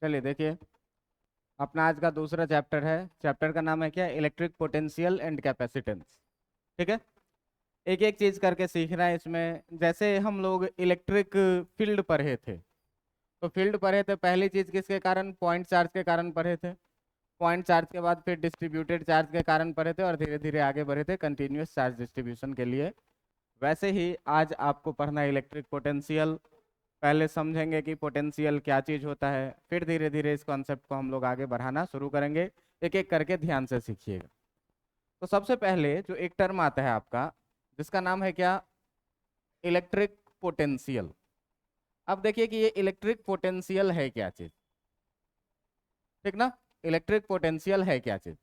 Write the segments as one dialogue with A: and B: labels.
A: चलिए देखिए, अपना आज का दूसरा चैप्टर है। चैप्टर का नाम है क्या? Electric potential and capacitance. ठीक है। एक एक चीज करके सीखना है इसमें। जैसे हम लोग इलेक्ट्रिक फील्ड पढ़े थे, तो फील्ड पढ़े थे, पहली चीज किसके कारण? पॉइंट चार्ज के कारण पढ़े थे। पॉइंट चार्ज के बाद फिर डिस्ट्रीब्यूटेड चार्ज के कारण पढ़े थे, और धीरे धीरे आगे बढ़े थे कंटिन्यूअस चार्ज डिस्ट्रीब्यूशन के लिए। वैसे ही आज आपको पढ़ना है इलेक्ट्रिक पोटेंशियल। पहले समझेंगे कि पोटेंशियल क्या चीज़ होता है, फिर धीरे धीरे इस कॉन्सेप्ट को हम लोग आगे बढ़ाना शुरू करेंगे। एक एक करके ध्यान से सीखिएगा। तो सबसे पहले जो एक टर्म आता है आपका, जिसका नाम है क्या? Electric potential. अब देखिए कि ये इलेक्ट्रिक पोटेंशियल है क्या चीज़। ठीक ना? इलेक्ट्रिक पोटेंशियल है क्या चीज़?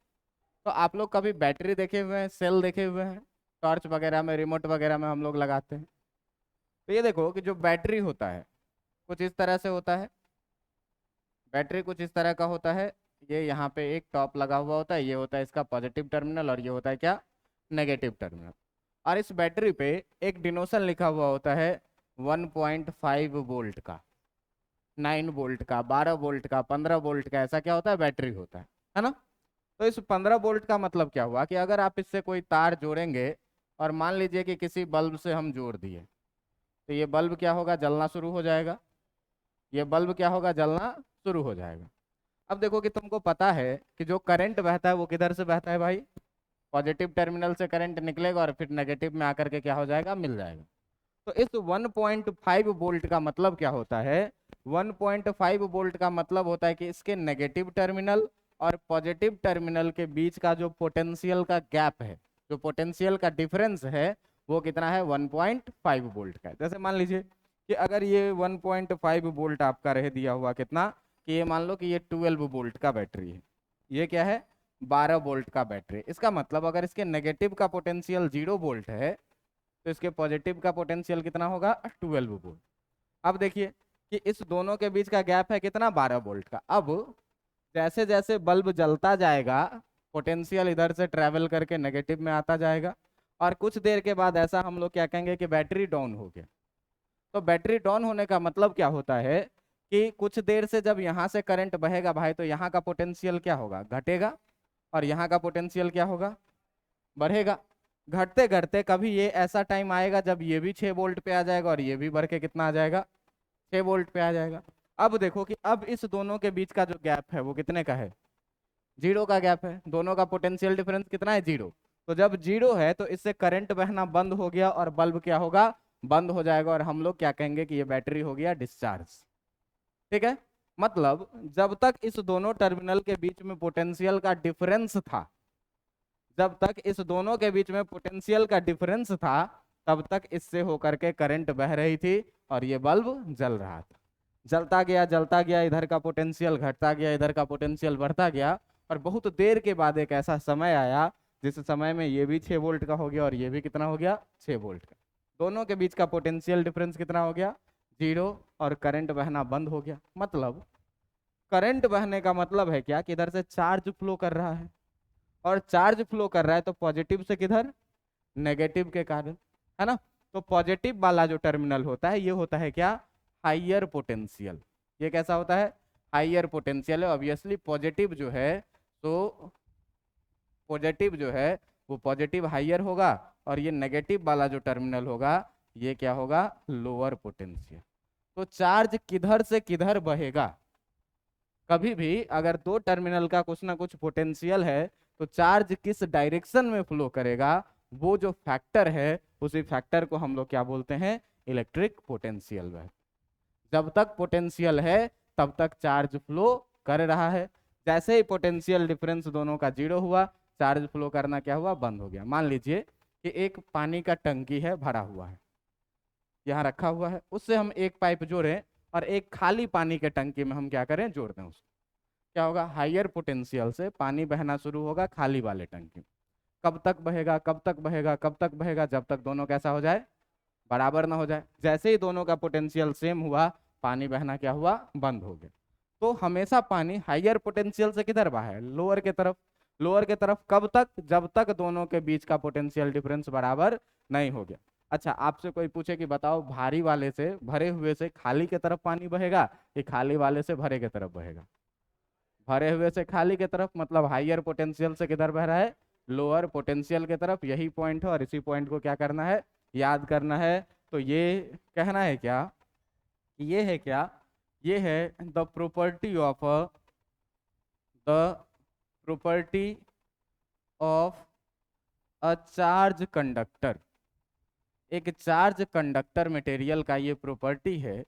A: तो आप लोग कभी बैटरी देखे हुए हैं, सेल देखे हुए हैं? टॉर्च वगैरह में, रिमोट वगैरह में हम लोग लगाते हैं। तो ये देखो कि जो बैटरी होता है कुछ इस तरह से होता है। बैटरी कुछ इस तरह का होता है। ये यहाँ पे एक टॉप लगा हुआ होता है, ये होता है इसका पॉजिटिव टर्मिनल, और ये होता है क्या? Negative terminal. और इस बैटरी पे एक डिनोशन लिखा हुआ होता है 1.5 वोल्ट का, 9 वोल्ट का, 12 वोल्ट का, 15 वोल्ट का, ऐसा क्या होता है? बैटरी होता है ना? तो इस 15 वोल्ट का मतलब क्या हुआ कि अगर आप इससे कोई तार जोड़ेंगे, और मान लीजिए कि किसी बल्ब से हम जोड़ दिए, तो ये बल्ब क्या होगा? जलना शुरू हो जाएगा। ये बल्ब क्या होगा? जलना शुरू हो जाएगा। अब देखो कि तुमको पता है कि जो करंट बहता है वो किधर से बहता है भाई? पॉजिटिव टर्मिनल से करंट निकलेगा और फिर नेगेटिव में आकर के क्या हो जाएगा? मिल जाएगा। तो इस 1.5 वोल्ट का मतलब क्या होता है? 1.5 वोल्ट का मतलब होता है कि इसके नेगेटिव टर्मिनल और पॉजिटिव टर्मिनल के बीच का जो पोटेंशियल का गैप है, जो पोटेंशियल का डिफरेंस है, वो कितना है? 1.5 वोल्ट का है। जैसे मान लीजिए कि अगर ये 1.5 वोल्ट आपका रह दिया हुआ कितना, कि ये मान लो कि ये 12 वोल्ट का बैटरी है, ये क्या है? 12 वोल्ट का बैटरी। इसका मतलब अगर इसके नेगेटिव का पोटेंशियल 0 वोल्ट है, तो इसके पॉजिटिव का पोटेंशियल कितना होगा? 12 वोल्ट। अब देखिए कि इस दोनों के बीच का गैप है कितना? 12 वोल्ट का। अब जैसे जैसे बल्ब जलता जाएगा, पोटेंशियल इधर से ट्रेवल करके नेगेटिव में आता जाएगा, और कुछ देर के बाद ऐसा हम लोग क्या कहेंगे कि बैटरी डाउन हो गया। तो बैटरी डाउन होने का मतलब क्या होता है कि कुछ देर से जब यहाँ से करंट बहेगा भाई, तो यहाँ का पोटेंशियल क्या होगा? घटेगा। और यहाँ का पोटेंशियल क्या होगा? बढ़ेगा। घटते घटते कभी ये ऐसा टाइम आएगा जब ये भी 6 वोल्ट पे आ जाएगा, और ये भी बढ़ के कितना आ जाएगा? 6 वोल्ट पे आ जाएगा। अब देखो कि अब इस दोनों के बीच का जो गैप है वो कितने का है? 0 का गैप है। दोनों का पोटेंशियल डिफरेंस कितना है? 0। तो जब 0 है तो इससे करंट बहना बंद हो गया, और बल्ब क्या होगा? बंद हो जाएगा, और हम लोग क्या कहेंगे कि ये बैटरी हो गया डिस्चार्ज। ठीक है। मतलब जब तक इस दोनों टर्मिनल के बीच में पोटेंशियल का डिफरेंस था, जब तक इस दोनों के बीच में पोटेंशियल का डिफरेंस था, तब तक इससे होकर के करंट बह रही थी, और ये बल्ब जल रहा था। जलता गया, इधर का पोटेंशियल घटता गया, इधर का पोटेंशियल बढ़ता गया, और बहुत देर के बाद एक ऐसा समय आया जिस समय में ये भी 6 वोल्ट का हो गया, और ये भी कितना हो गया? 6 वोल्ट का। दोनों के बीच का पोटेंशियल डिफरेंस कितना हो गया? 0। और करंट बहना बंद हो गया। मतलब करंट बहने का मतलब है क्या? कि इधर से चार्ज फ्लो कर रहा है, और चार्ज फ्लो कर रहा है तो पॉजिटिव से किधर? नेगेटिव के कारण, है ना? तो पॉजिटिव वाला जो टर्मिनल होता है, ये होता है क्या? Higher potential. ये कैसा होता है? हाइयर पोटेंशियल है। ऑब्वियसली पॉजिटिव जो है, तो पॉजिटिव जो है वो पॉजिटिव हाइयर होगा, और ये नेगेटिव वाला जो टर्मिनल होगा, ये क्या होगा? Lower potential. तो चार्ज किधर से किधर बहेगा? कभी भी अगर दो टर्मिनल का कुछ ना कुछ पोटेंशियल है, तो चार्ज किस डायरेक्शन में फ्लो करेगा, वो जो फैक्टर है, उसी फैक्टर को हम लोग क्या बोलते हैं? Electric potential. वह जब तक पोटेंशियल है तब तक चार्ज फ्लो कर रहा है। जैसे ही पोटेंशियल डिफरेंस दोनों का 0 हुआ, चार्ज फ्लो करना क्या हुआ? बंद हो गया। मान लीजिए कि एक पानी का टंकी है, भरा हुआ है, यहाँ रखा हुआ है, उससे हम एक पाइप जोड़ें, और एक खाली पानी के टंकी में हम क्या करें? जोड़ दें उसको। क्या होगा? हाइयर पोटेंशियल से पानी बहना शुरू होगा खाली वाले टंकी में। कब तक बहेगा? कब तक बहेगा? कब तक बहेगा? जब तक दोनों कैसा हो जाए? बराबर ना हो जाए। जैसे ही दोनों का पोटेंशियल सेम हुआ, पानी बहना क्या हुआ? बंद हो गया। तो हमेशा पानी हाइयर पोटेंशियल से किधर बहा है? लोअर के तरफ। लोअर के तरफ कब तक? जब तक दोनों के बीच का पोटेंशियल डिफरेंस बराबर नहीं हो गया। अच्छा, आपसे कोई पूछे कि बताओ भारी वाले से भरे हुए से खाली की तरफ पानी बहेगा कि खाली वाले से भरे की तरफ बहेगा? भरे हुए से खाली की तरफ, मतलब हाइयर पोटेंशियल से किधर बह रहा है? लोअर पोटेंशियल की तरफ। यही पॉइंट है और इसी पॉइंट को क्या करना है? याद करना है। तो ये कहना है क्या? ये है क्या? ये है the property of the property of a charge conductor. एक चार्ज कंडक्टर मटेरियल का ये प्रॉपर्टी है,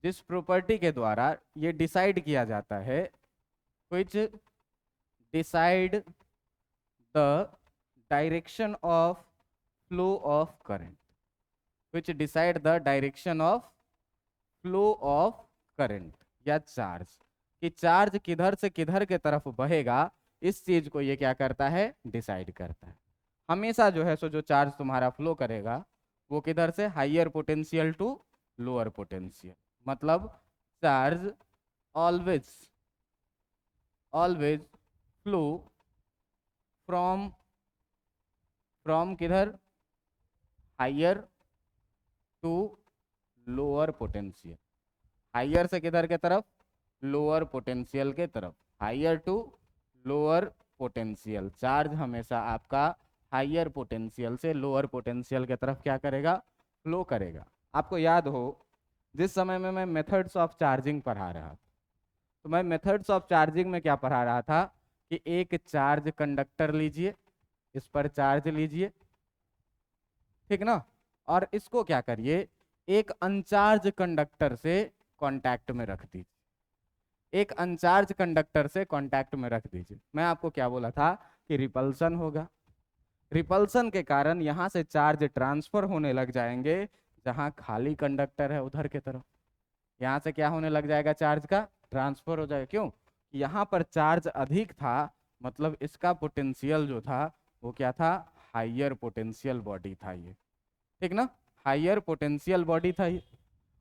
A: जिस प्रॉपर्टी के द्वारा ये डिसाइड किया जाता है, which decide the direction of flow of current, which decide the direction of flow of current या चार्ज, कि चार्ज किधर से किधर के तरफ बहेगा, इस चीज को ये क्या करता है? डिसाइड करता है। हमेशा जो है सो जो चार्ज तुम्हारा फ्लो करेगा वो किधर से? Higher potential to lower potential. मतलब charge always always flow from from किधर? Higher to lower potential. Higher से किधर के तरफ? लोअर पोटेंशियल के तरफ। Higher to lower potential. Charge हमेशा आपका हाइयर पोटेंशियल से लोअर पोटेंशियल के तरफ क्या करेगा? फ्लो करेगा। आपको याद हो जिस समय में मैं मेथड्स ऑफ चार्जिंग पढ़ा रहा था, तो मैं मेथड्स ऑफ चार्जिंग में क्या पढ़ा रहा था कि एक चार्ज कंडक्टर लीजिए, इस पर चार्ज लीजिए, ठीक ना, और इसको क्या करिए? एक अनचार्ज कंडक्टर से कांटेक्ट में रख दीजिए। एक अनचार्ज कंडक्टर से कांटेक्ट में रख दीजिए। मैं आपको क्या बोला था कि रिपल्सन होगा। रिपल्सन के कारण यहाँ से चार्ज ट्रांसफर होने लग जाएंगे, जहाँ खाली कंडक्टर है उधर के तरफ। यहाँ से क्या होने लग जाएगा? चार्ज का ट्रांसफर हो जाएगा। क्यों? यहाँ पर चार्ज अधिक था, मतलब इसका पोटेंशियल जो था वो क्या था? हाइयर पोटेंशियल बॉडी था ये, ठीक ना, हाइयर पोटेंशियल बॉडी था ये।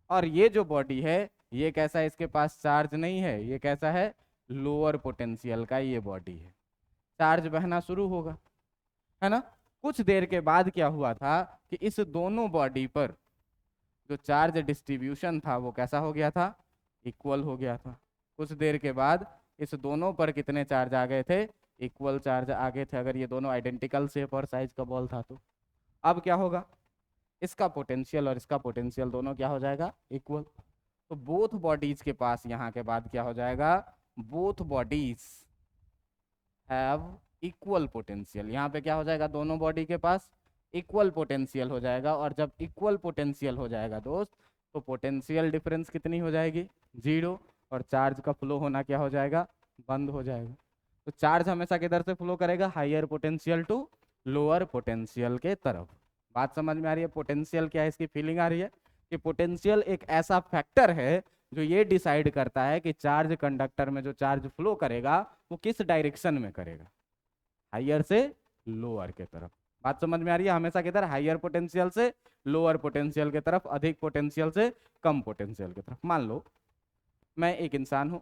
A: और ये जो बॉडी है ये कैसा है? इसके पास चार्ज नहीं है, ये कैसा है? लोअर पोटेंशियल का ये बॉडी है। चार्ज बहना शुरू होगा, है ना। कुछ देर के बाद क्या हुआ था कि इस दोनों बॉडी पर जो चार्ज डिस्ट्रीब्यूशन था वो कैसा हो गया था? इक्वल हो गया था। कुछ देर के बाद इस दोनों पर कितने चार्ज आ गए थे? इक्वल चार्ज आ गए थे। अगर ये दोनों आइडेंटिकल शेप और साइज का बॉल था तो अब क्या होगा? इसका पोटेंशियल और इसका पोटेंशियल दोनों क्या हो जाएगा? इक्वल। तो बोथ बॉडीज के पास यहाँ के बाद क्या हो जाएगा? Both bodies have equal potential. यहाँ पे क्या हो जाएगा? दोनों बॉडी के पास इक्वल पोटेंशियल हो जाएगा। और जब इक्वल पोटेंशियल हो जाएगा दोस्त, तो पोटेंशियल डिफरेंस कितनी हो जाएगी? 0। और चार्ज का फ्लो होना क्या हो जाएगा? बंद हो जाएगा। तो चार्ज हमेशा किधर से फ्लो करेगा? Higher potential to lower potential के तरफ। बात समझ में आ रही है? पोटेंशियल क्या है, इसकी फीलिंग आ रही है कि पोटेंशियल एक ऐसा फैक्टर है जो ये डिसाइड करता है कि चार्ज कंडक्टर में जो चार्ज फ्लो करेगा वो किस डायरेक्शन में करेगा? हाइयर से लोअर के तरफ। बात समझ में आ रही है? हमेशा किधर? हाइयर पोटेंशियल से लोअर पोटेंशियल के तरफ, अधिक पोटेंशियल से कम पोटेंशियल की तरफ। मान लो मैं एक इंसान हूं,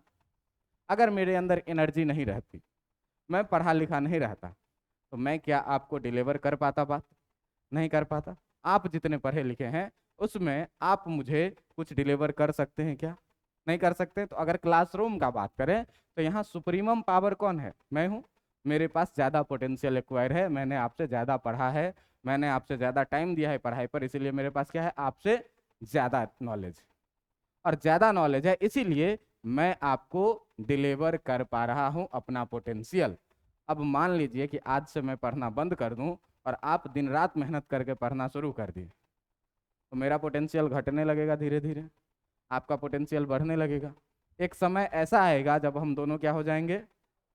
A: अगर मेरे अंदर एनर्जी नहीं रहती, मैं पढ़ा लिखा नहीं रहता, तो मैं क्या आपको डिलीवर कर पाता बात? नहीं कर पाता। आप जितने पढ़े लिखे हैं उसमें आप मुझे कुछ डिलीवर कर सकते हैं क्या? नहीं कर सकते। तो अगर क्लासरूम का बात करें तो यहाँ सुप्रीमम पावर कौन है? मैं हूँ। मेरे पास ज़्यादा पोटेंशियल एक्वायर है, मैंने आपसे ज़्यादा पढ़ा है, मैंने आपसे ज़्यादा टाइम दिया है पढ़ाई पर, इसीलिए मेरे पास क्या है? आपसे ज़्यादा नॉलेज। और ज़्यादा नॉलेज है इसीलिए मैं आपको डिलीवर कर पा रहा हूँ अपना पोटेंशियल। अब मान लीजिए कि आज से मैं पढ़ना बंद कर दूं और आप दिन रात मेहनत करके पढ़ना शुरू कर दिए, तो मेरा पोटेंशियल घटने लगेगा धीरे धीरे, आपका पोटेंशियल बढ़ने लगेगा। एक समय ऐसा आएगा जब हम दोनों क्या हो जाएंगे?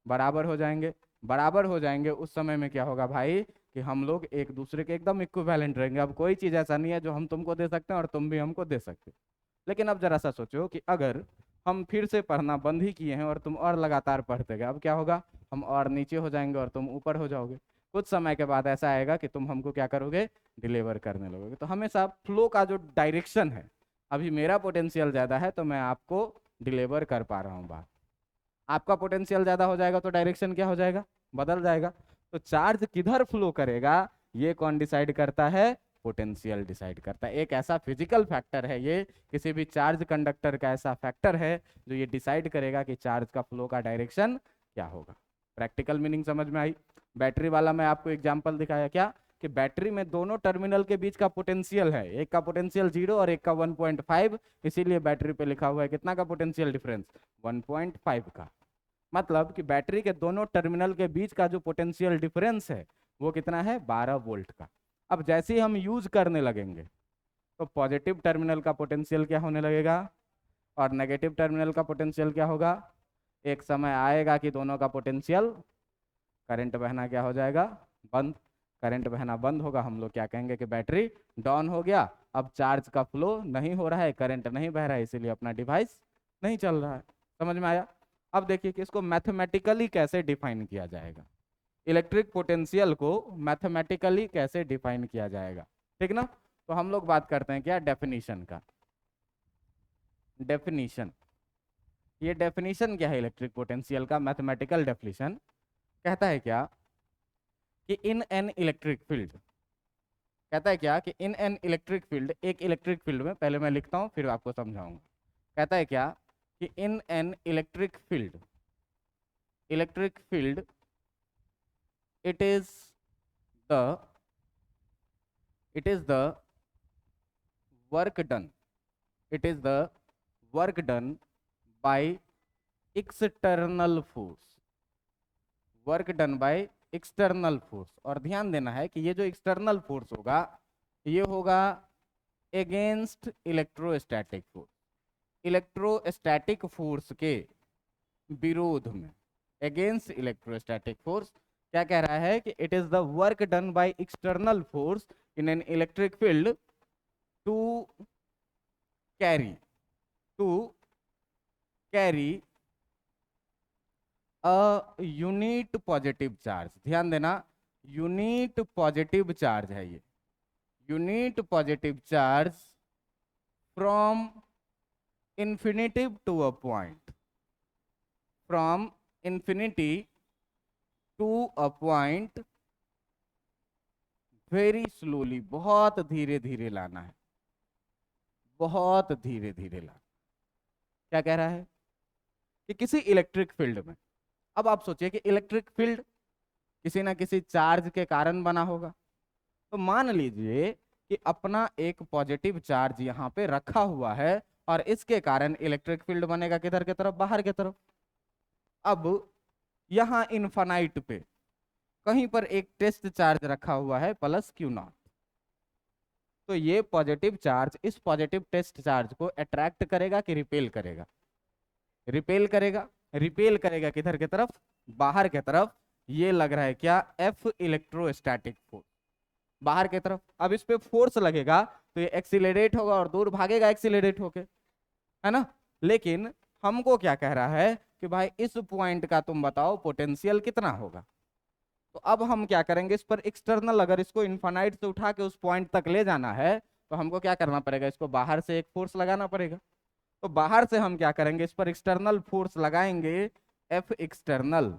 A: बराबर हो जाएंगे। बराबर हो जाएंगे उस समय में क्या होगा भाई? कि हम लोग एक दूसरे के एकदम इक्विवेलेंट रहेंगे। अब कोई चीज़ ऐसा नहीं है जो हम तुमको दे सकते हैं और तुम भी हमको दे सकते हो। लेकिन अब जरा सा सोचो कि अगर हम फिर से पढ़ना बंद ही किए हैं और तुम और लगातार पढ़ते गए, अब क्या होगा? हम और नीचे हो जाएंगे और तुम ऊपर हो जाओगे। कुछ समय के बाद ऐसा आएगा कि तुम हमको क्या करोगे? डिलीवर करने लगोगे। तो हमेशा फ्लो का जो डायरेक्शन है, अभी मेरा पोटेंशियल ज़्यादा है तो मैं आपको डिलीवर कर पा रहा हूँ बात। आपका पोटेंशियल ज़्यादा हो जाएगा तो डायरेक्शन क्या हो जाएगा? बदल जाएगा। तो चार्ज किधर फ्लो करेगा ये कौन डिसाइड करता है? पोटेंशियल डिसाइड करता है। एक ऐसा फिजिकल फैक्टर है ये, किसी भी चार्ज कंडक्टर का ऐसा फैक्टर है जो ये डिसाइड करेगा कि चार्ज का फ्लो का डायरेक्शन क्या होगा। प्रैक्टिकल मीनिंग समझ में आई। बैटरी वाला मैं आपको एग्जांपल दिखाया क्या, कि बैटरी में दोनों टर्मिनल के बीच का पोटेंशियल है, एक का पोटेंशियल 0 और एक का 1.5, इसीलिए बैटरी पे लिखा हुआ है कितना का पोटेंशियल डिफरेंस, 1.5 का। मतलब कि बैटरी के दोनों टर्मिनल के बीच का जो पोटेंशियल डिफरेंस है वो कितना है, 12 वोल्ट का। अब जैसे ही हम यूज करने लगेंगे तो पॉजिटिव टर्मिनल का पोटेंशियल क्या होने लगेगा और नेगेटिव टर्मिनल का पोटेंशियल क्या होगा। एक समय आएगा कि दोनों का पोटेंशियल, करंट बहना क्या हो जाएगा, बंद। करंट बहना बंद होगा, हम लोग क्या कहेंगे कि बैटरी डाउन हो गया, अब चार्ज का फ्लो नहीं हो रहा है, करंट नहीं बह रहा है, इसीलिए अपना डिवाइस नहीं चल रहा है। समझ में आया। अब देखिए कि इसको मैथमेटिकली कैसे डिफाइन किया जाएगा, इलेक्ट्रिक पोटेंशियल को मैथमेटिकली कैसे डिफाइन किया जाएगा, ठीक ना। तो हम लोग बात करते हैं क्या, डेफिनीशन का। डेफिनीशन, ये डेफिनीशन क्या है इलेक्ट्रिक पोटेंशियल का, मैथमेटिकल डेफिनीशन कहता है क्या कि इन एन इलेक्ट्रिक फील्ड, कहता है क्या कि इन एन इलेक्ट्रिक फील्ड, एक इलेक्ट्रिक फील्ड में, पहले मैं लिखता हूं फिर आपको समझाऊंगा। कहता है क्या कि इन an electric field, electric field it is the work done, it is the work done by external force, work done by external force। और ध्यान देना है कि ये जो एक्सटर्नल फोर्स होगा ये होगा against electrostatic force, electrostatic force के विरोध में, अगेंस्ट इलेक्ट्रोस्टैटिक फोर्स। क्या कह रहा है कि it is the work done by external force in an electric field to carry a unit positive charge. ध्यान देना, यूनिट पॉजिटिव चार्ज है ये, unit positive charge from infinity to a point, from infinity to a point very slowly, बहुत धीरे धीरे लाना है, बहुत धीरे धीरे लाना। क्या कह रहा है कि किसी इलेक्ट्रिक फील्ड में, अब आप सोचिए कि इलेक्ट्रिक फील्ड किसी ना किसी चार्ज के कारण बना होगा। तो मान लीजिए कि अपना एक पॉजिटिव चार्ज यहाँ पे रखा हुआ है और इसके कारण इलेक्ट्रिक फील्ड बनेगा किधर की तरफ, बाहर की तरफ। अब यहाँ इनफाइनाइट पे कहीं पर एक टेस्ट चार्ज रखा हुआ है प्लस क्यू नॉट, तो ये पॉजिटिव चार्ज इस पॉजिटिव टेस्ट चार्ज को अट्रैक्ट करेगा कि रिपेल करेगा, रिपेल करेगा। रिपेल करेगा किधर की तरफ, बाहर की तरफ। ये लग रहा है क्या, एफ इलेक्ट्रोस्टैटिक फोर्स, बाहर की तरफ। अब इस पे फोर्स लगेगा तो ये एक्सीलरेट होगा और दूर भागेगा एक्सीलरेट होके, है ना। लेकिन हमको क्या कह रहा है कि भाई इस पॉइंट का तुम बताओ पोटेंशियल कितना होगा। तो अब हम क्या करेंगे, इस पर एक्सटर्नल, अगर इसको इनफाइनाइट से उठा के उस पॉइंट तक ले जाना है तो हमको क्या करना पड़ेगा, इसको बाहर से एक फोर्स लगाना पड़ेगा। तो बाहर से हम क्या करेंगे, इस पर एक्सटर्नल फोर्स लगाएंगे, एफ एक्सटर्नल,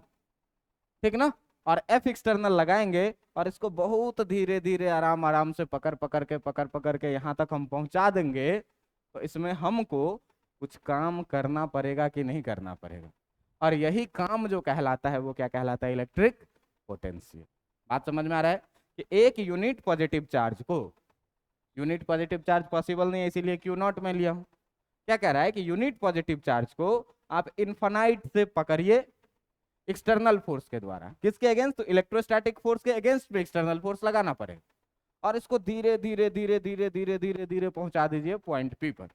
A: ठीक ना। और एफ एक्सटर्नल लगाएंगे और इसको बहुत धीरे धीरे आराम आराम से पकड़ पकड़ के यहाँ तक हम पहुंचा देंगे। तो इसमें हमको कुछ काम करना पड़ेगा कि नहीं करना पड़ेगा, और यही काम जो कहलाता है वो क्या कहलाता है, इलेक्ट्रिक पोटेंशियल। बात समझ में आ रहा है कि एक यूनिट पॉजिटिव चार्ज को, यूनिट पॉजिटिव चार्ज पॉसिबल नहीं है इसीलिए क्यू नॉट में लिया हूं। क्या कह रहा है कि यूनिट पॉजिटिव चार्ज को आप इनफाइनाइट से पकड़िए एक्सटर्नल फोर्स के द्वारा, किसके अगेंस्ट, तो इलेक्ट्रोस्टैटिक फोर्स के अगेंस्ट में एक्सटर्नल फोर्स लगाना पड़ेगा, और इसको धीरे धीरे धीरे धीरे धीरे धीरे धीरे पहुंचा दीजिए पॉइंट पी पर।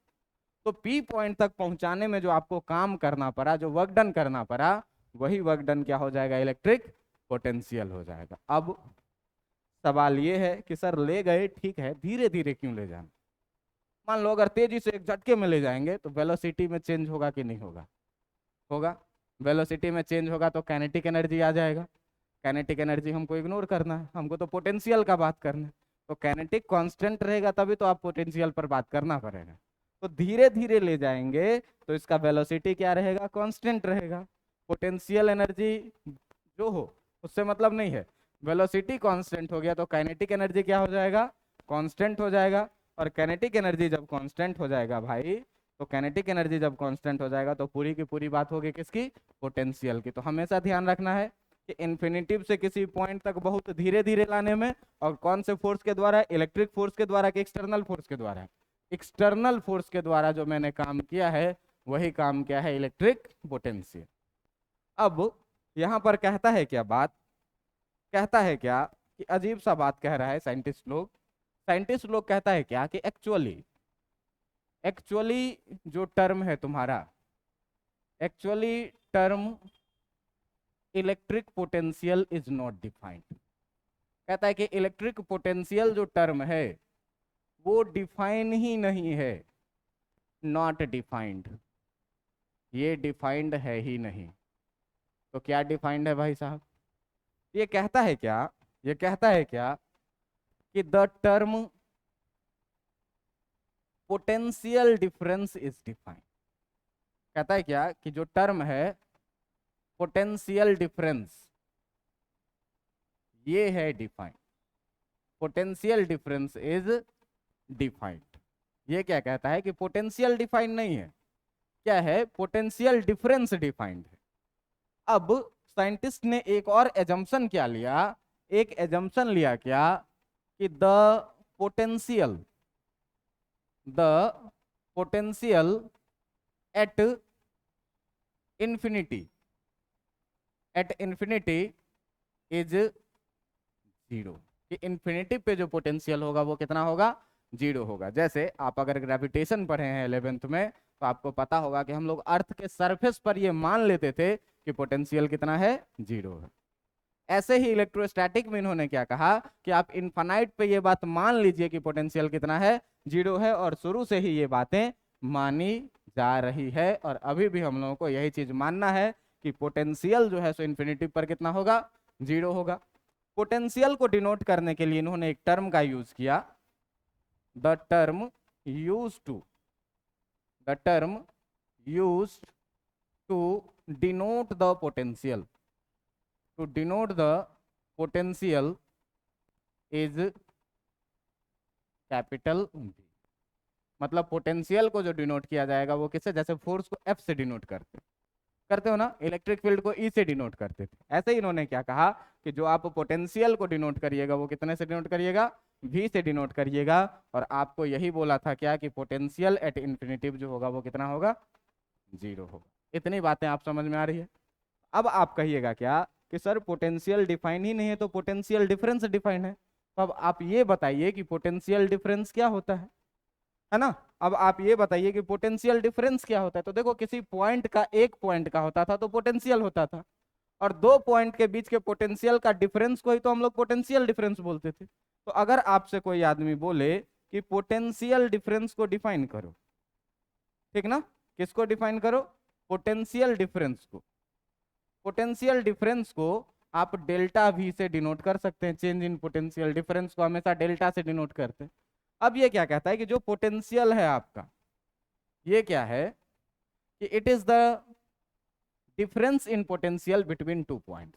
A: तो पी पॉइंट तक पहुंचाने में जो आपको काम करना पड़ा, जो वर्क डन करना पड़ा, वही वर्क डन क्या हो जाएगा, इलेक्ट्रिक पोटेंशियल हो जाएगा। अब सवाल ये है कि सर ले गए ठीक है, धीरे धीरे क्यों ले जाना। मान लो अगर तेजी से एक झटके में ले जाएंगे तो वेलोसिटी में चेंज होगा कि नहीं होगा, होगा। वेलोसिटी में चेंज होगा तो काइनेटिक एनर्जी आ जाएगा। काइनेटिक एनर्जी हमको इग्नोर करना है, हमको तो पोटेंशियल का बात करना है। तो काइनेटिक कांस्टेंट रहेगा तभी तो आप पोटेंशियल पर बात करना पड़ेगा। तो धीरे धीरे ले जाएंगे तो इसका वेलोसिटी क्या रहेगा, कांस्टेंट रहेगा। पोटेंशियल एनर्जी जो हो उससे मतलब नहीं है, वेलोसिटी कांस्टेंट हो गया तो काइनेटिक एनर्जी क्या हो जाएगा, कांस्टेंट हो जाएगा, और काइनेटिक एनर्जी जब कांस्टेंट हो जाएगा भाई, तो काइनेटिक एनर्जी जब कांस्टेंट हो जाएगा तो पूरी की पूरी बात होगी किसकी, पोटेंशियल की। तो हमेशा ध्यान रखना है कि इन्फिनिटिव से किसी पॉइंट तक बहुत धीरे धीरे लाने में, और कौन से फोर्स के द्वारा, इलेक्ट्रिक फोर्स के द्वारा कि एक्सटर्नल फोर्स के द्वारा, एक्सटर्नल फोर्स के द्वारा जो मैंने काम किया है वही काम क्या है, इलेक्ट्रिक पोटेंशियल। अब यहां पर कहता है क्या बात, कहता है क्या कि अजीब सा बात कह रहा है साइंटिस्ट लोग कहता है क्या कि एक्चुअली एक्चुअली जो टर्म है तुम्हारा, actually term electric potential is not defined. कहता है कि इलेक्ट्रिक पोटेंशियल जो टर्म है वो डिफाइन ही नहीं है, नॉट डिफाइंड, ये डिफाइंड है ही नहीं। तो क्या डिफाइंड है भाई साहब, ये कहता है क्या, ये कहता है क्या कि the term potential difference is defined. कहता है क्या कि जो टर्म है पोटेंशियल डिफरेंस, ये है defined, potential difference is defined. ये क्या कहता है कि पोटेंशियल डिफाइंड नहीं है, क्या है, पोटेंशियल डिफरेंस डिफाइंड है। अब साइंटिस्ट ने एक और एजम्पशन क्या लिया, एक एजम्पशन लिया क्या कि potential the potential at infinity is zero, कि इंफिनिटी पे जो पोटेंशियल होगा वो कितना होगा, जीरो होगा। जैसे आप अगर ग्रेविटेशन पढ़े हैं 11th में तो आपको पता होगा कि हम लोग अर्थ के सरफेस पर ये मान लेते थे कि पोटेंशियल कितना है, जीरो है। ऐसे ही इलेक्ट्रोस्टैटिक में इन्होंने क्या कहा कि आप इनफाइनाइट पे ये बात मान लीजिए कि पोटेंशियल कितना है, जीरो है, और शुरू से ही ये बातें मानी जा रही है, और अभी भी हम लोगों को यही चीज मानना है कि पोटेंशियल जो है सो इन्फिनिटी पर कितना होगा, जीरो होगा। पोटेंशियल को डिनोट करने के लिए इन्होंने एक टर्म का यूज किया, the term used to denote the potential, to denote the potential is capital V। मतलब पोटेंशियल को जो डिनोट किया जाएगा वो किससे, जैसे फोर्स को F से डिनोट करते हो ना, इलेक्ट्रिक फील्ड को E से डिनोट करते थे, ऐसे ही इन्होंने क्या कहा कि जो आप पोटेंशियल को डिनोट करिएगा वो कितने से डिनोट करिएगा, V से डिनोट करिएगा। और आपको यही बोला था क्या कि पोटेंशियल एट इन्फिनिटिव जो होगा वो कितना होगा, जीरो होगा। इतनी बातें आप समझ में आ रही है। अब आप कहिएगा क्या कि सर पोटेंशियल डिफाइन ही नहीं है तो पोटेंशियल डिफरेंस डिफाइन है, तो अब आप ये बताइए कि पोटेंशियल डिफरेंस क्या होता है ना। अब आप ये बताइए कि पोटेंशियल डिफरेंस क्या होता है। तो देखो किसी पॉइंट का, एक पॉइंट का होता था तो पोटेंशियल होता था, और दो पॉइंट के बीच के पोटेंशियल का डिफरेंस को ही तो हम लोग पोटेंशियल डिफरेंस बोलते थे। तो अगर आपसे कोई आदमी बोले कि पोटेंशियल डिफरेंस को डिफाइन करो, ठीक ना, किसको डिफाइन करो, पोटेंशियल डिफरेंस को, पोटेंशियल डिफरेंस को आप डेल्टा वी से डिनोट कर सकते हैं, चेंज इन पोटेंशियल डिफरेंस को हमेशा डेल्टा से डिनोट करते हैं। अब ये क्या कहता है कि जो पोटेंशियल है आपका, ये क्या है कि it is the difference in potential between two point,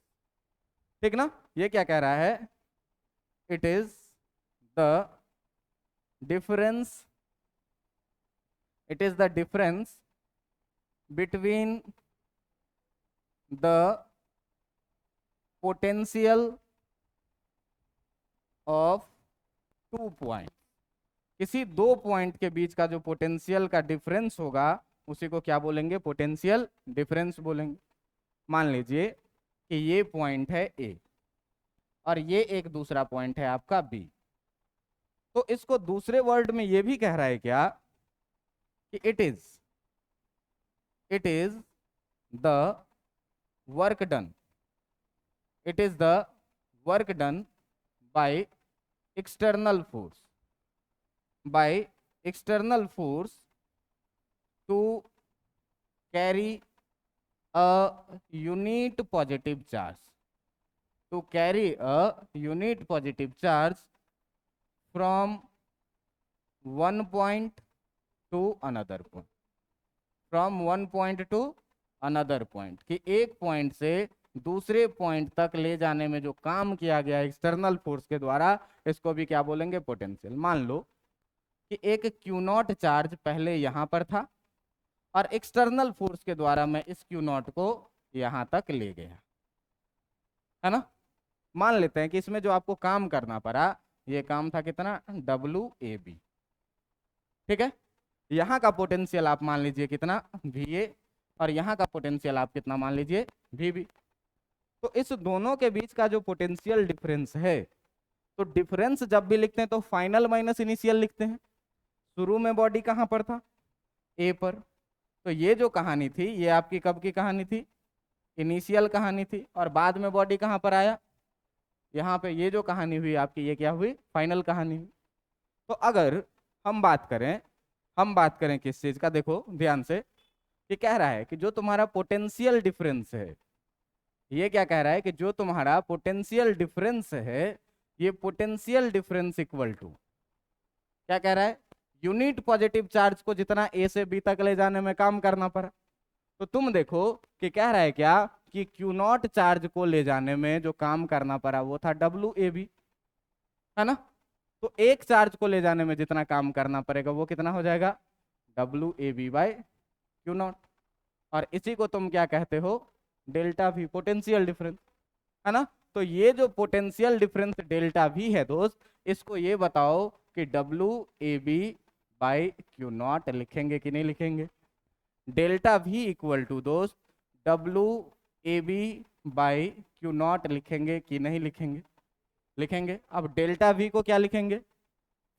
A: ठीक ना। ये क्या कह रहा है, it is the difference, it is the difference between the potential of two point, किसी दो पॉइंट के बीच का जो पोटेंशियल का डिफरेंस होगा उसी को क्या बोलेंगे, पोटेंशियल डिफरेंस बोलेंगे। मान लीजिए कि ये पॉइंट है ए और ये एक दूसरा पॉइंट है आपका बी, तो इसको दूसरे वर्ड में ये भी कह रहा है क्या कि it is the work done, it is the work done by external force, by external force to carry a unit positive charge, to carry a unit positive charge from one point to another point, from one point to another point, कि एक point से दूसरे point तक ले जाने में जो काम किया गया एक्सटर्नल फोर्स के द्वारा, इसको भी क्या बोलेंगे, पोटेंशियल। मान लो कि एक क्यू नॉट चार्ज पहले यहाँ पर था और एक्सटर्नल फोर्स के द्वारा मैं इस क्यू नॉट को यहाँ तक ले गया, है ना। मान लेते हैं कि इसमें जो आपको काम करना पड़ा, ये काम था कितना, WAB, ठीक है। यहाँ का पोटेंशियल आप मान लीजिए कितना, VA, और यहाँ का पोटेंशियल आप कितना मान लीजिए, VB। तो इस दोनों के बीच का जो पोटेंशियल डिफरेंस है, तो डिफरेंस जब भी लिखते हैं तो फाइनल माइनस इनिशियल लिखते हैं। शुरू में बॉडी कहाँ पर था, A पर। तो ये जो कहानी थी, ये आपकी कब की कहानी थी, इनिशियल कहानी थी, और बाद में बॉडी कहाँ पर आया, यहाँ पे। ये जो कहानी हुई आपकी, ये क्या हुई, फाइनल कहानी हुई। तो अगर हम बात करें किस चीज का, देखो ध्यान से, ये कह रहा है कि जो तुम्हारा पोटेंशियल डिफरेंस है, ये क्या कह रहा है कि जो तुम्हारा पोटेंशियल डिफरेंस है, ये पोटेंशियल डिफरेंस इक्वल टू, क्या कह रहा है, यूनिट पॉजिटिव चार्ज को जितना A से B तक ले जाने में काम करना पड़ा। तो तुम देखो कि कह रहा है क्या, कि क्यू नॉट चार्ज को ले जाने में जो काम करना पड़ा वो था WAB, है ना। तो एक चार्ज को ले जाने में जितना काम करना पड़ेगा वो कितना हो जाएगा, WAB बाय क्यू नॉट। और इसी को तुम क्या कहते हो, डेल्टा V, पोटेंशियल डिफरेंस, है ना। तो ये जो पोटेंशियल डिफरेंस डेल्टा V है दोस्त, इसको ये बताओ कि WAB बाई क्यू नॉट लिखेंगे कि नहीं लिखेंगे। डेल्टा V इक्वल टू दोस्त WAB बाई क्यू नॉट लिखेंगे कि नहीं लिखेंगे, लिखेंगे। अब डेल्टा V को क्या लिखेंगे,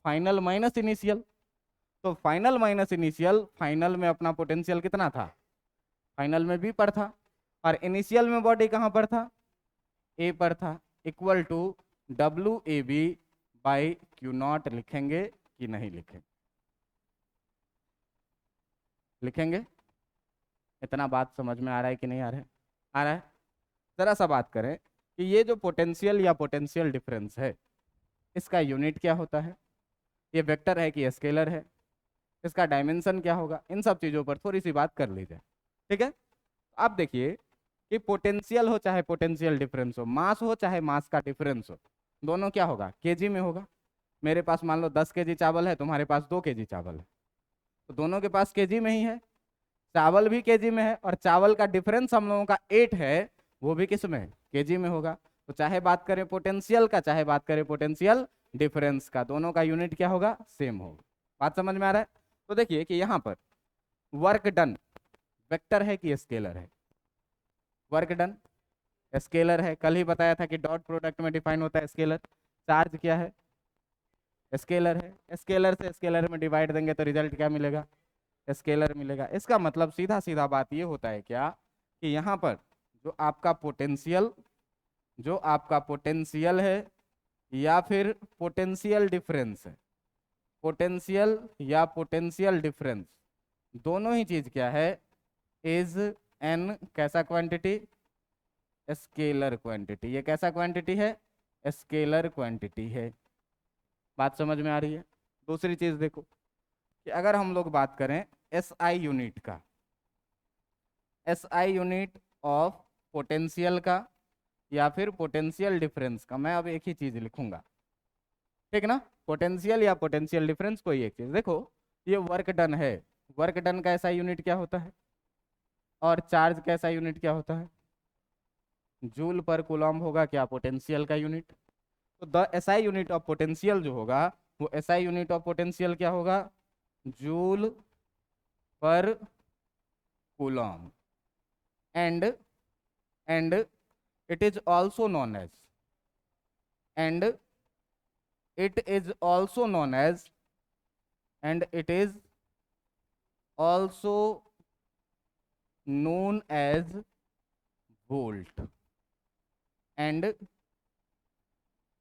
A: फाइनल माइनस इनिशियल। तो फाइनल माइनस इनिशियल, फाइनल में अपना पोटेंशियल कितना था, फाइनल में B पर था, और इनिशियल में बॉडी कहाँ पर था, A पर था, equal to WAB by q naught लिखेंगे कि नहीं लिखेंगे, लिखेंगे। इतना बात समझ में आ रहा है कि नहीं आ रहा है, आ रहा है। जरा सा बात करें कि ये जो पोटेंशियल या पोटेंशियल डिफरेंस है, इसका यूनिट क्या होता है, ये वेक्टर है कि स्केलर है, इसका डायमेंशन क्या होगा, इन सब चीज़ों पर थोड़ी सी बात कर लीजिए, ठीक है। आप देखिए कि पोटेंशियल हो चाहे पोटेंशियल डिफरेंस हो, मास हो चाहे मास का डिफरेंस हो, दोनों क्या होगा, केजी में होगा। मेरे पास मान लो 10 kg चावल है, तुम्हारे पास 2 kg चावल है, तो दोनों के पास केजी में ही है। चावल भी केजी में है, और चावल का डिफरेंस हम लोगों का 8 है, वो भी किस में, केजी में होगा। तो चाहे बात करें पोटेंशियल का, चाहे बात करें पोटेंशियल डिफरेंस का, दोनों का यूनिट क्या होगा, सेम होगा। बात समझ में आ रहा है। तो देखिए कि यहाँ पर वर्क डन वेक्टर है कि स्केलर है, वर्क डन स्केलर है। कल ही बताया था कि डॉट प्रोडक्ट में डिफाइन होता है स्केलर। चार्ज क्या है, स्केलर है, स्केलर से स्केलर में डिवाइड देंगे तो रिजल्ट क्या मिलेगा, स्केलर मिलेगा। इसका मतलब सीधा सीधा बात ये होता है क्या, कि यहाँ पर जो आपका पोटेंशियल है या फिर पोटेंशियल डिफरेंस है, पोटेंशियल या पोटेंशियल डिफरेंस, दोनों ही चीज क्या है, इज एन कैसा क्वांटिटी, स्केलर क्वांटिटी। ये कैसा क्वांटिटी है, स्केलर क्वांटिटी है। बात समझ में आ रही है। दूसरी चीज देखो कि अगर हम लोग बात करें SI यूनिट का, SI यूनिट ऑफ पोटेंशियल का या फिर पोटेंशियल डिफरेंस का, मैं अब एक ही चीज लिखूंगा, ठीक ना। पोटेंशियल या पोटेंशियल डिफरेंस, कोई एक चीज। देखो ये वर्क डन है, वर्क डन का SI यूनिट क्या होता है, और चार्ज का SI यूनिट क्या होता है, जूल पर कूलम्ब होगा क्या, पोटेंशियल का यूनिट। तो the SI unit of potential जो होगा, वो SI यूनिट ऑफ पोटेंशियल क्या होगा, जूल पर coulomb. And it is also known as and it is also known as and it is also known as volt। And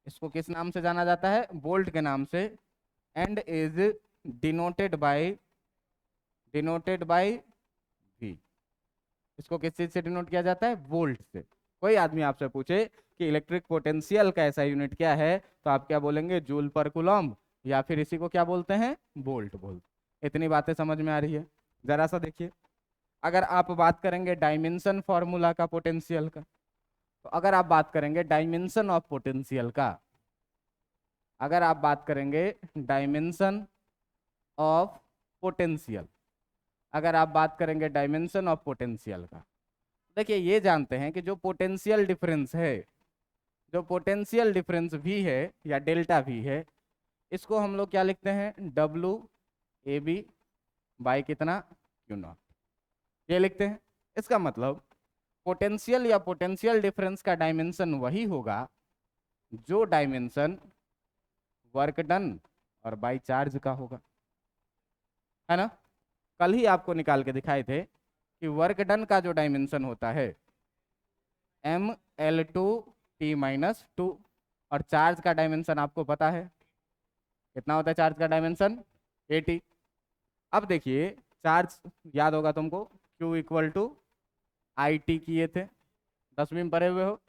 A: इसको किस नाम से जाना जाता है, वोल्ट के नाम से। And is denoted by V। इसको किस चीज से डिनोट किया जाता है, वोल्ट से। कोई आदमी आपसे पूछे कि इलेक्ट्रिक पोटेंशियल का ऐसा यूनिट क्या है, तो आप क्या बोलेंगे, जूल पर कूलम्ब, या फिर इसी को क्या बोलते हैं, वोल्ट बोलते। इतनी बातें समझ में आ रही है। जरा सा देखिए, अगर आप बात करेंगे डायमेंशन फॉर्मूला का पोटेंशियल का, तो अगर आप बात करेंगे डायमेंशन ऑफ पोटेंशियल का, अगर आप बात करेंगे डायमेंशन ऑफ पोटेंशियल, अगर आप बात करेंगे डायमेंशन ऑफ पोटेंशियल का, देखिए ये जानते हैं कि जो पोटेंशियल डिफरेंस है, जो पोटेंशियल डिफरेंस भी है या डेल्टा भी है, इसको हम लोग क्या लिखते हैं, डब्लू ए बी बाई कितना, क्यू नॉट, ये लिखते हैं। इसका मतलब पोटेंशियल या पोटेंशियल डिफरेंस का डायमेंशन वही होगा जो डायमेंशन वर्क डन और बाई चार्ज का होगा, है ना। कल ही आपको निकाल के दिखाए थे कि वर्क डन का जो डायमेंशन होता है mL2T-2, और चार्ज का डायमेंशन आपको पता है कितना होता है, चार्ज का डायमेंशन AT। अब देखिए चार्ज याद होगा तुमको, Q इक्वल टू IT किए थे, 10वीं में पढ़े हुए हो।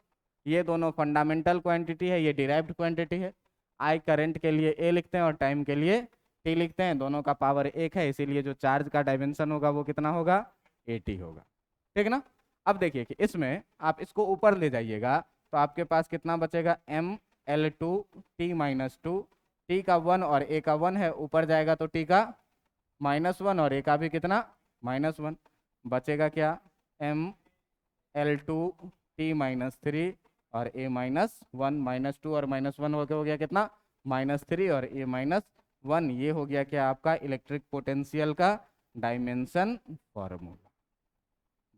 A: ये दोनों फंडामेंटल क्वांटिटी है, ये डिराइव्ड क्वांटिटी है। I करंट के लिए A लिखते हैं और टाइम के लिए T लिखते हैं, दोनों का पावर 1 है, इसीलिए जो चार्ज का डायमेंशन होगा वो कितना होगा, AT होगा, ठीक ना। अब देखिए कि इसमें आप इसको ऊपर ले जाइएगा तो आपके पास कितना बचेगा, mL2T-2, T का 1 और A का 1 है, ऊपर जाएगा तो T का -1 और A का भी कितना, -1, बचेगा क्या, mL2T-3 और A -1, -2 और -1 हो गया कितना, -3 और A -1, ये हो गया क्या आपका इलेक्ट्रिक पोटेंशियल का डायमेंशन फॉर्मूला।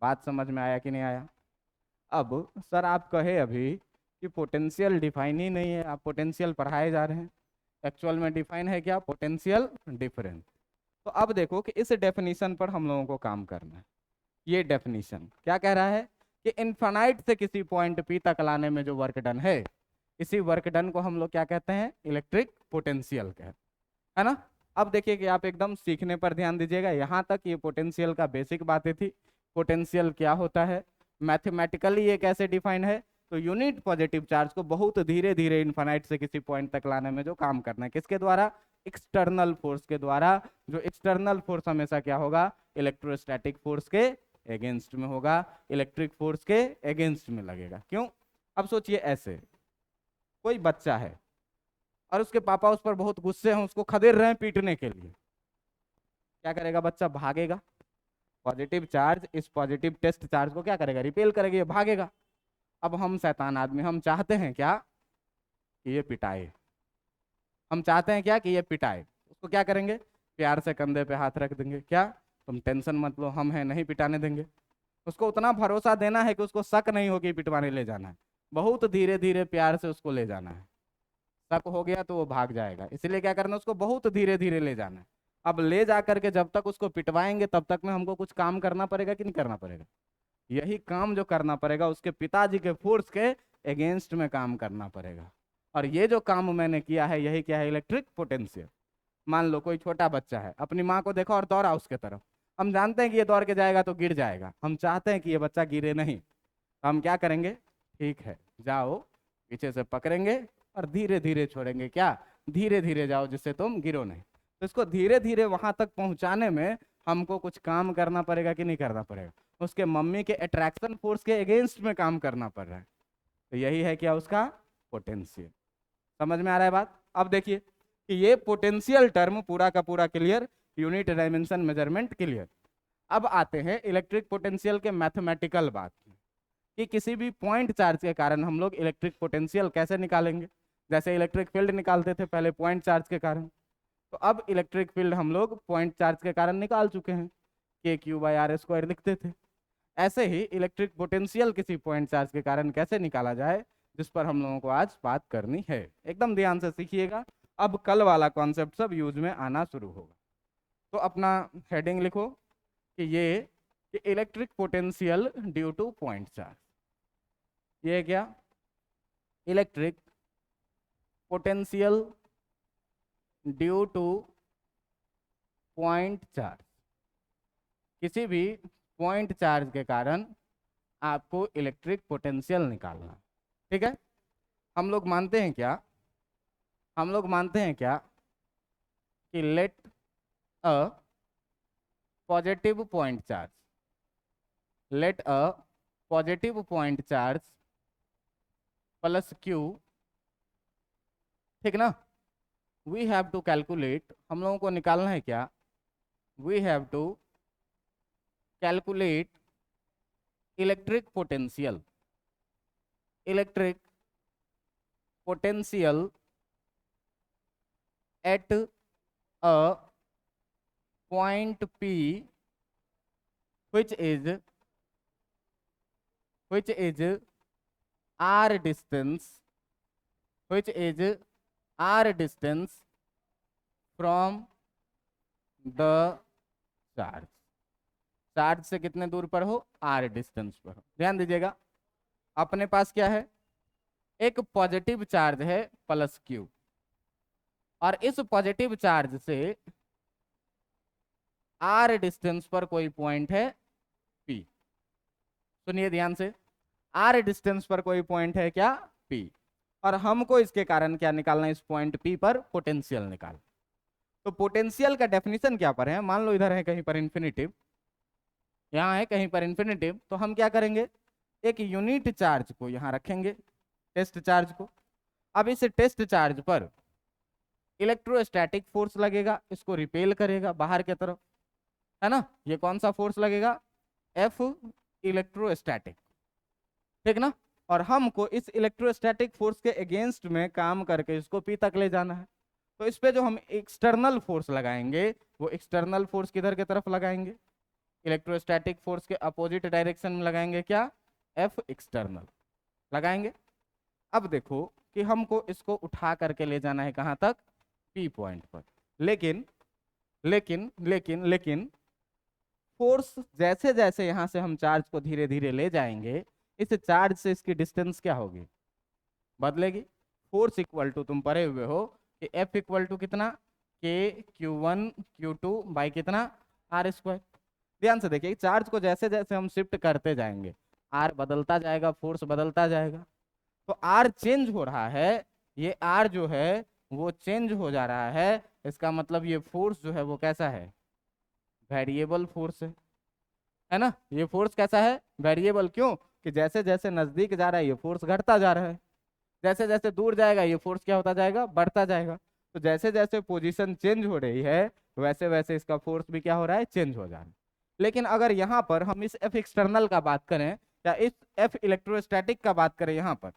A: बात समझ में आया कि नहीं आया। अब सर आप कहे अभी कि पोटेंशियल डिफाइन ही नहीं है, आप पोटेंशियल पढ़ाए जा रहे हैं, एक्चुअल में डिफाइन है क्या, पोटेंशियल डिफरेंस। तो अब देखो कि इस डेफिनेशन पर हम लोगों को काम करना है। ये डेफिनेशन क्या कह रहा है कि इनफाइनाइट से किसी पॉइंट P तक लाने में जो वर्क डन है, इसी वर्क डन को हम लोग क्या कहते हैं, इलेक्ट्रिक पोटेंशियल कहते हैं, है ना। अब देखिए कि आप एकदम सीखने पर ध्यान दीजिएगा, यहाँ तक ये पोटेंशियल का बेसिक बातें थी। पोटेंशियल क्या होता है, मैथमेटिकली ये कैसे डिफाइन है, तो यूनिट पॉजिटिव चार्ज को बहुत धीरे धीरे इनफाइनाइट से किसी पॉइंट तक लाने में जो काम करना है, किसके द्वारा, एक्सटर्नल फोर्स के द्वारा। जो एक्सटर्नल फोर्स हमेशा क्या होगा, इलेक्ट्रोस्टैटिक फोर्स के अगेंस्ट में होगा, इलेक्ट्रिक फोर्स के अगेंस्ट में लगेगा। क्यों, अब सोचिए ऐसे कोई बच्चा है और उसके पापा उस पर बहुत गुस्से हैं, उसको खदेड़ रहे हैं पीटने के लिए, क्या करेगा बच्चा, भागेगा। पॉजिटिव चार्ज इस पॉजिटिव टेस्ट चार्ज को क्या करेगा, रिपेल करेगा, ये भागेगा। अब हम शैतान आदमी, हम चाहते हैं क्या कि ये पिटाए, हम चाहते हैं क्या कि ये पिटाए, उसको क्या करेंगे, प्यार से कंधे पे हाथ रख देंगे, क्या तुम टेंशन मत लो, हम हैं, नहीं पिटाने देंगे। उसको उतना भरोसा देना है कि उसको शक नहीं हो कि पिटवाने ले जाना है, बहुत धीरे धीरे प्यार से उसको ले जाना है। शक हो गया तो वो भाग जाएगा, इसलिए क्या करना है, उसको बहुत धीरे धीरे ले जाना है। अब ले जा करके जब तक उसको पिटवाएंगे तब तक में हमको कुछ काम करना पड़ेगा कि नहीं करना पड़ेगा, यही काम जो करना पड़ेगा उसके पिताजी के फोर्स के अगेंस्ट में काम करना पड़ेगा। और ये जो काम मैंने किया है यही क्या है, इलेक्ट्रिक पोटेंशियल। मान लो कोई छोटा बच्चा है, अपनी माँ को देखा और दौड़ा उसके तरफ, हम जानते हैं कि ये दौड़ के जाएगा तो गिर जाएगा, हम चाहते हैं कि ये बच्चा गिरे नहीं, तो हम क्या करेंगे, ठीक है जाओ, पीछे से पकड़ेंगे और धीरे धीरे छोड़ेंगे, क्या धीरे धीरे जाओ जिससे तुम गिरो नहीं। तो इसको धीरे धीरे वहां तक पहुंचाने में हमको कुछ काम करना पड़ेगा कि नहीं करना पड़ेगा, उसके मम्मी के अट्रैक्शन फोर्स के अगेंस्ट में काम करना पड़ रहा है। तो यही है क्या उसका पोटेंशियल। समझ में आ रहा है बात। अब देखिए कि ये पोटेंशियल टर्म पूरा का पूरा clear, unit dimension measurement clear. अब आते हैं इलेक्ट्रिक पोटेंशियल के मैथमेटिकल बात कि किसी भी पॉइंट चार्ज के कारण हम लोग इलेक्ट्रिक पोटेंशियल कैसे निकालेंगे। जैसे इलेक्ट्रिक फील्ड निकालते थे पहले पॉइंट चार्ज के कारण, तो अब इलेक्ट्रिक फील्ड हम लोग पॉइंट चार्ज के कारण निकाल चुके हैं, KQ/R² लिखते थे। ऐसे ही इलेक्ट्रिक पोटेंशियल किसी पॉइंट चार्ज के कारण कैसे निकाला जाए, जिस पर हम लोगों को आज बात करनी है। एकदम ध्यान से सीखिएगा, अब कल वाला कॉन्सेप्ट सब यूज में आना शुरू होगा। तो अपना हेडिंग लिखो कि ये कि electric potential due two point charge, ये क्या, electric potential due two point charge, किसी भी पॉइंट चार्ज के कारण आपको इलेक्ट्रिक पोटेंशियल निकालना, ठीक है। हम लोग मानते हैं क्या, हम लोग मानते हैं क्या कि let a positive point charge, let a positive point charge plus q, ठीक ना। वी हैव टू कैलकुलेट, हम लोगों को निकालना है क्या, we have to calculate electric potential, electric potential at a point P which is r distance, which is r distance from the charge, charge से कितने दूर पर हो, r डिस्टेंस पर हो। ध्यान दीजिएगा, अपने पास क्या है, एक पॉजिटिव चार्ज है प्लस क्यू, और इस पॉजिटिव चार्ज से r डिस्टेंस पर कोई पॉइंट है P। सुनिए ध्यान से, r डिस्टेंस पर कोई पॉइंट है क्या, P, और हमको इसके कारण क्या निकालना है, इस पॉइंट P पर पोटेंशियल निकाल। तो पोटेंशियल का डेफिनेशन क्या पर है, मान लो इधर है कहीं पर इन्फिनिटिव, यहाँ है कहीं पर इन्फिनिटिव, तो हम क्या करेंगे, एक यूनिट चार्ज को यहाँ रखेंगे, टेस्ट चार्ज को। अब इस टेस्ट चार्ज पर इलेक्ट्रोस्टैटिक फोर्स लगेगा, इसको रिपेल करेगा बाहर की तरफ, है ना। ये कौन सा फोर्स लगेगा, F इलेक्ट्रोस्टैटिक, ठीक ना। और हमको इस इलेक्ट्रोस्टैटिक फोर्स के अगेंस्ट में काम करके इसको P तक ले जाना है। तो इस पे जो हम एक्सटर्नल फोर्स लगाएंगे, वो एक्सटर्नल फोर्स किधर की तरफ लगाएंगे, इलेक्ट्रोस्टैटिक फोर्स के अपोजिट डायरेक्शन में लगाएंगे, क्या, F एक्सटर्नल लगाएंगे। अब देखो कि हमको इसको उठा करके ले जाना है कहाँ तक, P पॉइंट पर। लेकिन लेकिन लेकिन लेकिन फोर्स जैसे जैसे यहाँ से हम चार्ज को धीरे धीरे ले जाएंगे, इस चार्ज से इसकी डिस्टेंस क्या होगी, बदलेगी। फोर्स इक्वल टू, तुम पढ़े हुए हो कि F इक्वल टू कितना, K Q1 Q2 बाई कितना, R स्क्वायर। ध्यान से देखिए, चार्ज को जैसे जैसे हम शिफ्ट करते जाएंगे, R बदलता जाएगा, फोर्स बदलता जाएगा। तो R चेंज हो रहा है, ये R जो है वो चेंज हो जा रहा है, इसका मतलब ये फोर्स जो है वो कैसा है, वेरिएबल फोर्स है ना। ये फोर्स कैसा है, वेरिएबल। क्यों, कि जैसे जैसे नजदीक जा रहा है ये फोर्स घटता जा रहा है, जैसे जैसे दूर जाएगा ये फोर्स क्या होता जाएगा, बढ़ता जाएगा। तो जैसे जैसे पोजीशन चेंज हो रही है वैसे वैसे इसका फोर्स भी क्या हो रहा है, चेंज हो जा रहा है। लेकिन अगर यहाँ पर हम इस F एक्सटर्नल का बात करें, या इस F इलेक्ट्रोस्टैटिक का बात करें, यहाँ पर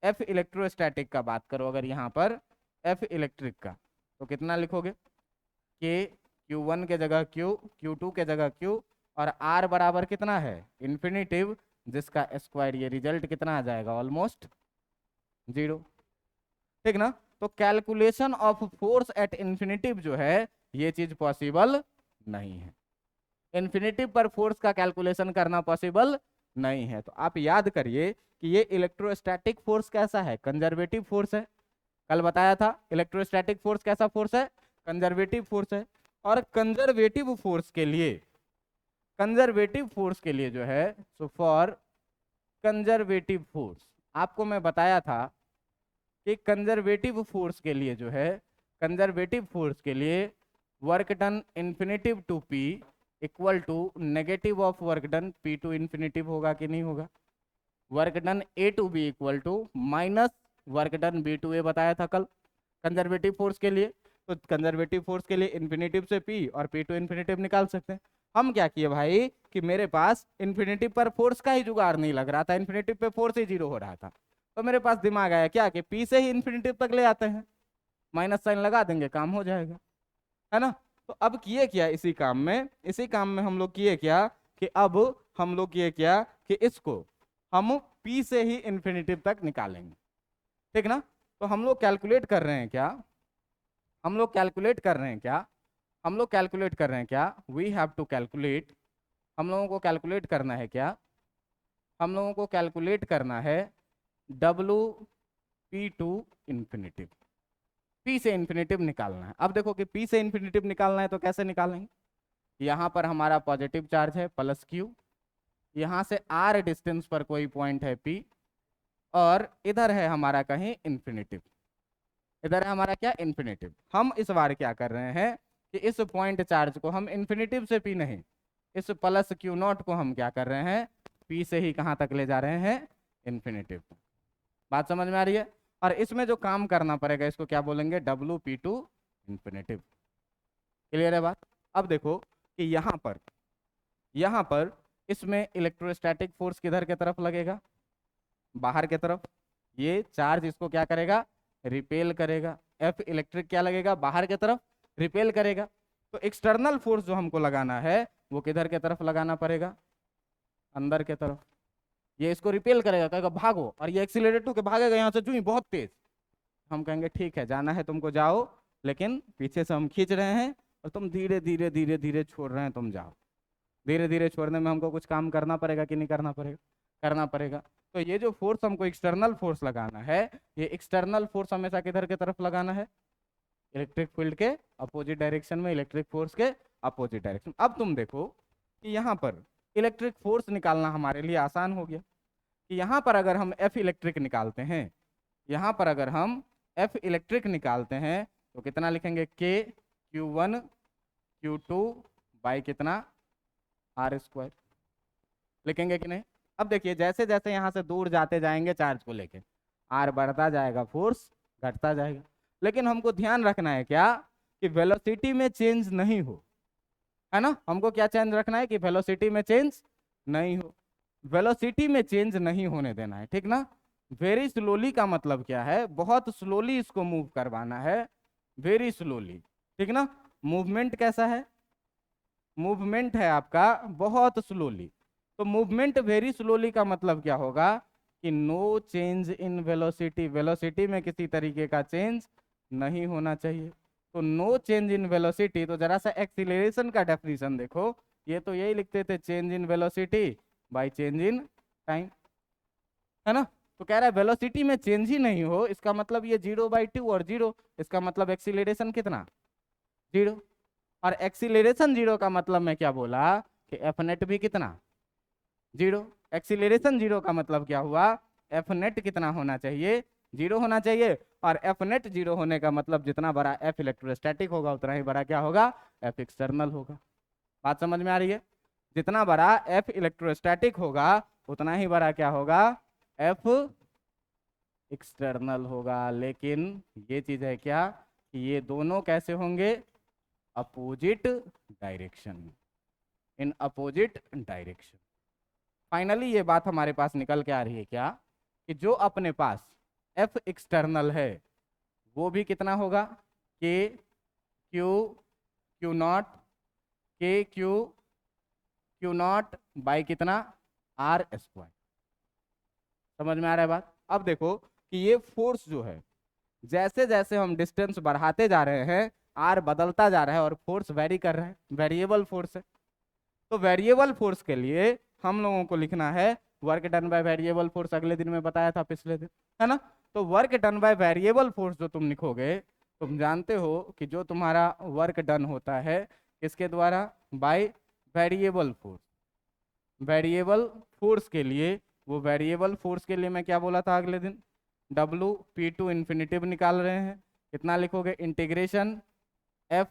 A: F इलेक्ट्रोस्टैटिक का बात करो अगर यहाँ पर F इलेक्ट्रिक का, तो कितना लिखोगे, K Q1 के जगह Q, Q2 के जगह Q, और R बराबर कितना है, इन्फिनिटिव, जिसका स्क्वायर, ये रिजल्ट कितना आ जाएगा, ऑलमोस्ट 0, ठीक ना। तो calculation of force at infinitive जो है, ये चीज पॉसिबल नहीं है। इन्फिनिटिव पर फोर्स का कैलकुलेशन करना पॉसिबल नहीं है। तो आप याद करिए कि ये इलेक्ट्रोस्टैटिक फोर्स कैसा है, कंजर्वेटिव फोर्स है। कल बताया था इलेक्ट्रोस्टैटिक फोर्स कैसा फोर्स है, कंजर्वेटिव फोर्स है। और कंजर्वेटिव फोर्स के लिए, कंजर्वेटिव फोर्स के लिए जो है, सो फॉर कंजर्वेटिव फोर्स, आपको मैं बताया था कि कंजर्वेटिव फोर्स के लिए जो है, कंजर्वेटिव फोर्स के लिए work done infinitive to P equal to negative of work done P to infinitive होगा कि नहीं होगा। Work done A to B equal to minus work done B to A बताया था कल कंजर्वेटिव फोर्स के लिए। तो कंजर्वेटिव फोर्स के लिए इन्फिनिटिव से P और P टू इन्फिनिटिव निकाल सकते हैं। हम क्या किए भाई कि मेरे पास इन्फिनिटिव पर फोर्स का ही जुगाड़ नहीं लग रहा था, इन्फिनिटिव पे फोर्स ही 0 हो रहा था। तो मेरे पास दिमाग आया क्या कि P से ही इन्फिनिटिव तक ले आते हैं, माइनस साइन लगा देंगे, काम हो जाएगा, है ना। तो अब किए क्या, इसी काम में हम लोग किए क्या कि अब हम लोग किए क्या कि इसको हम P से ही इन्फिनिटिव तक निकालेंगे, ठीक ना। तो हम लोग कैलकुलेट कर रहे हैं क्या, हम लोग कैलकुलेट कर रहे हैं क्या, हम लोग कैलकुलेट कर रहे हैं क्या, वी हैव टू कैलकुलेट, हम लोगों को कैलकुलेट करना है क्या, हम लोगों को कैलकुलेट करना है W P to infinitive, P से इन्फिनिटिव निकालना है। अब देखो कि P से इन्फिनिटिव निकालना है तो कैसे निकालेंगे, यहाँ पर हमारा पॉजिटिव चार्ज है प्लस Q, यहाँ से R डिस्टेंस पर कोई पॉइंट है P, और इधर है हमारा कहीं इन्फिनिटिव, इधर है हमारा क्या, इन्फिनिटिव। हम इस बार क्या कर रहे हैं कि इस पॉइंट चार्ज को हम इन्फिनिटिव से P नहीं, इस प्लस Q0 को हम क्या कर रहे हैं, P से ही कहाँ तक ले जा रहे हैं, इन्फिनिटिव। बात समझ में आ रही है? और इसमें जो काम करना पड़ेगा इसको क्या बोलेंगे, WP2 इंफिनिटिव। क्लियर है बात? अब देखो कि यहाँ पर इसमें इलेक्ट्रोस्टैटिक फोर्स किधर के तरफ लगेगा, बाहर के तरफ। ये चार्ज इसको क्या करेगा, रिपेल करेगा। एफ इलेक्ट्रिक क्या लगेगा, बाहर के तरफ रिपेल करेगा। तो एक्सटर्नल फोर्स जो हमको लगाना है वो किधर के तरफ लगाना पड़ेगा, अंदर के तरफ। ये इसको रिपेल करेगा, कहेगा भागो, और ये एक्सीलरेट होकर भागेगा यहाँ से जुई बहुत तेज। हम कहेंगे ठीक है जाना है तुमको जाओ, लेकिन पीछे से हम खींच रहे हैं और तुम धीरे धीरे धीरे धीरे छोड़ रहे हैं, तुम जाओ। धीरे धीरे छोड़ने में हमको कुछ काम करना पड़ेगा कि नहीं करना पड़ेगा, करना पड़ेगा। तो ये जो फोर्स हमको एक्सटर्नल फोर्स लगाना है, ये एक्सटर्नल फोर्स हमेशा किधर के तरफ लगाना है, इलेक्ट्रिक फील्ड के अपोजिट डायरेक्शन में, इलेक्ट्रिक फोर्स के अपोजिट डायरेक्शन। अब तुम देखो कि यहाँ पर इलेक्ट्रिक फोर्स निकालना हमारे लिए आसान हो गया कि यहाँ पर अगर हम एफ इलेक्ट्रिक निकालते हैं, यहाँ पर अगर हम एफ इलेक्ट्रिक निकालते हैं तो कितना लिखेंगे, के Q1 Q2 बाई कितना, R² लिखेंगे कि नहीं? अब देखिए जैसे जैसे यहाँ से दूर जाते जाएंगे चार्ज को लेके, R बढ़ता जाएगा, फोर्स घटता जाएगा। लेकिन हमको ध्यान रखना है क्या, कि वेलोसिटी में चेंज नहीं हो, है ना। हमको क्या चेंज रखना है कि वेलोसिटी में चेंज नहीं हो, वेलोसिटी में चेंज नहीं होने देना है, ठीक ना। वेरी स्लोली का मतलब क्या है, बहुत स्लोली इसको मूव करवाना है, वेरी स्लोली, ठीक ना। मूवमेंट कैसा है, मूवमेंट है आपका बहुत स्लोली। तो मूवमेंट वेरी स्लोली का मतलब क्या होगा कि no change in velocity, velocity में किसी तरीके का चेंज नहीं होना चाहिए। तो नो चेंज इन वेलोसिटी, तो जरा सा एक्सीलरेशन का डेफिनेशन देखो, ये तो यही लिखते थे, change in velocity by change in time, है ना। तो कह रहा है वेलोसिटी में चेंज ही नहीं हो, इसका मतलब ये 0/2 और 0, इसका मतलब एक्सीलरेशन कितना, 0। और एक्सीलरेशन 0 का मतलब मैं क्या बोला कि एफ नेट भी कितना, 0। एक्सीलरेशन 0 का मतलब क्या हुआ, एफ नेट कितना होना चाहिए, 0 होना चाहिए। और एफ नेट 0 होने का मतलब जितना बड़ा एफ इलेक्ट्रोस्टैटिक होगा उतना ही बड़ा क्या होगा, एफ एक्सटर्नल होगा। बात समझ में आ रही है? जितना बड़ा एफ इलेक्ट्रोस्टैटिक होगा उतना ही बड़ा क्या होगा, एफ एक्सटर्नल होगा। लेकिन ये चीज है क्या कि ये दोनों कैसे होंगे, अपोजिट डायरेक्शन में, इन अपोजिट डायरेक्शन। फाइनली ये बात हमारे पास निकल के आ रही है क्या, कि जो अपने पास एफ एक्सटर्नल है वो भी कितना होगा, के क्यू नॉट, के क्यू नॉट बाई कितना, R²। समझ में आ रहा है बात? अब देखो कि ये फोर्स जो है, जैसे जैसे हम डिस्टेंस बढ़ाते जा रहे हैं R बदलता जा रहा है और फोर्स वेरी कर रहा है, वेरिएबल फोर्स है। तो वेरिएबल फोर्स के लिए हम लोगों को लिखना है work done by variable force, अगले दिन में बताया था, पिछले दिन, है ना। तो work done by variable force जो तुम लिखोगे, तुम जानते हो कि जो तुम्हारा वर्क डन होता है किसके द्वारा, bye variable force. Variable force के लिए, वो वेरिएबल फोर्स के लिए मैं क्या बोला था अगले दिन, WP2 इंफिनिटिव निकाल रहे हैं। कितना लिखोगे, इंटीग्रेशन F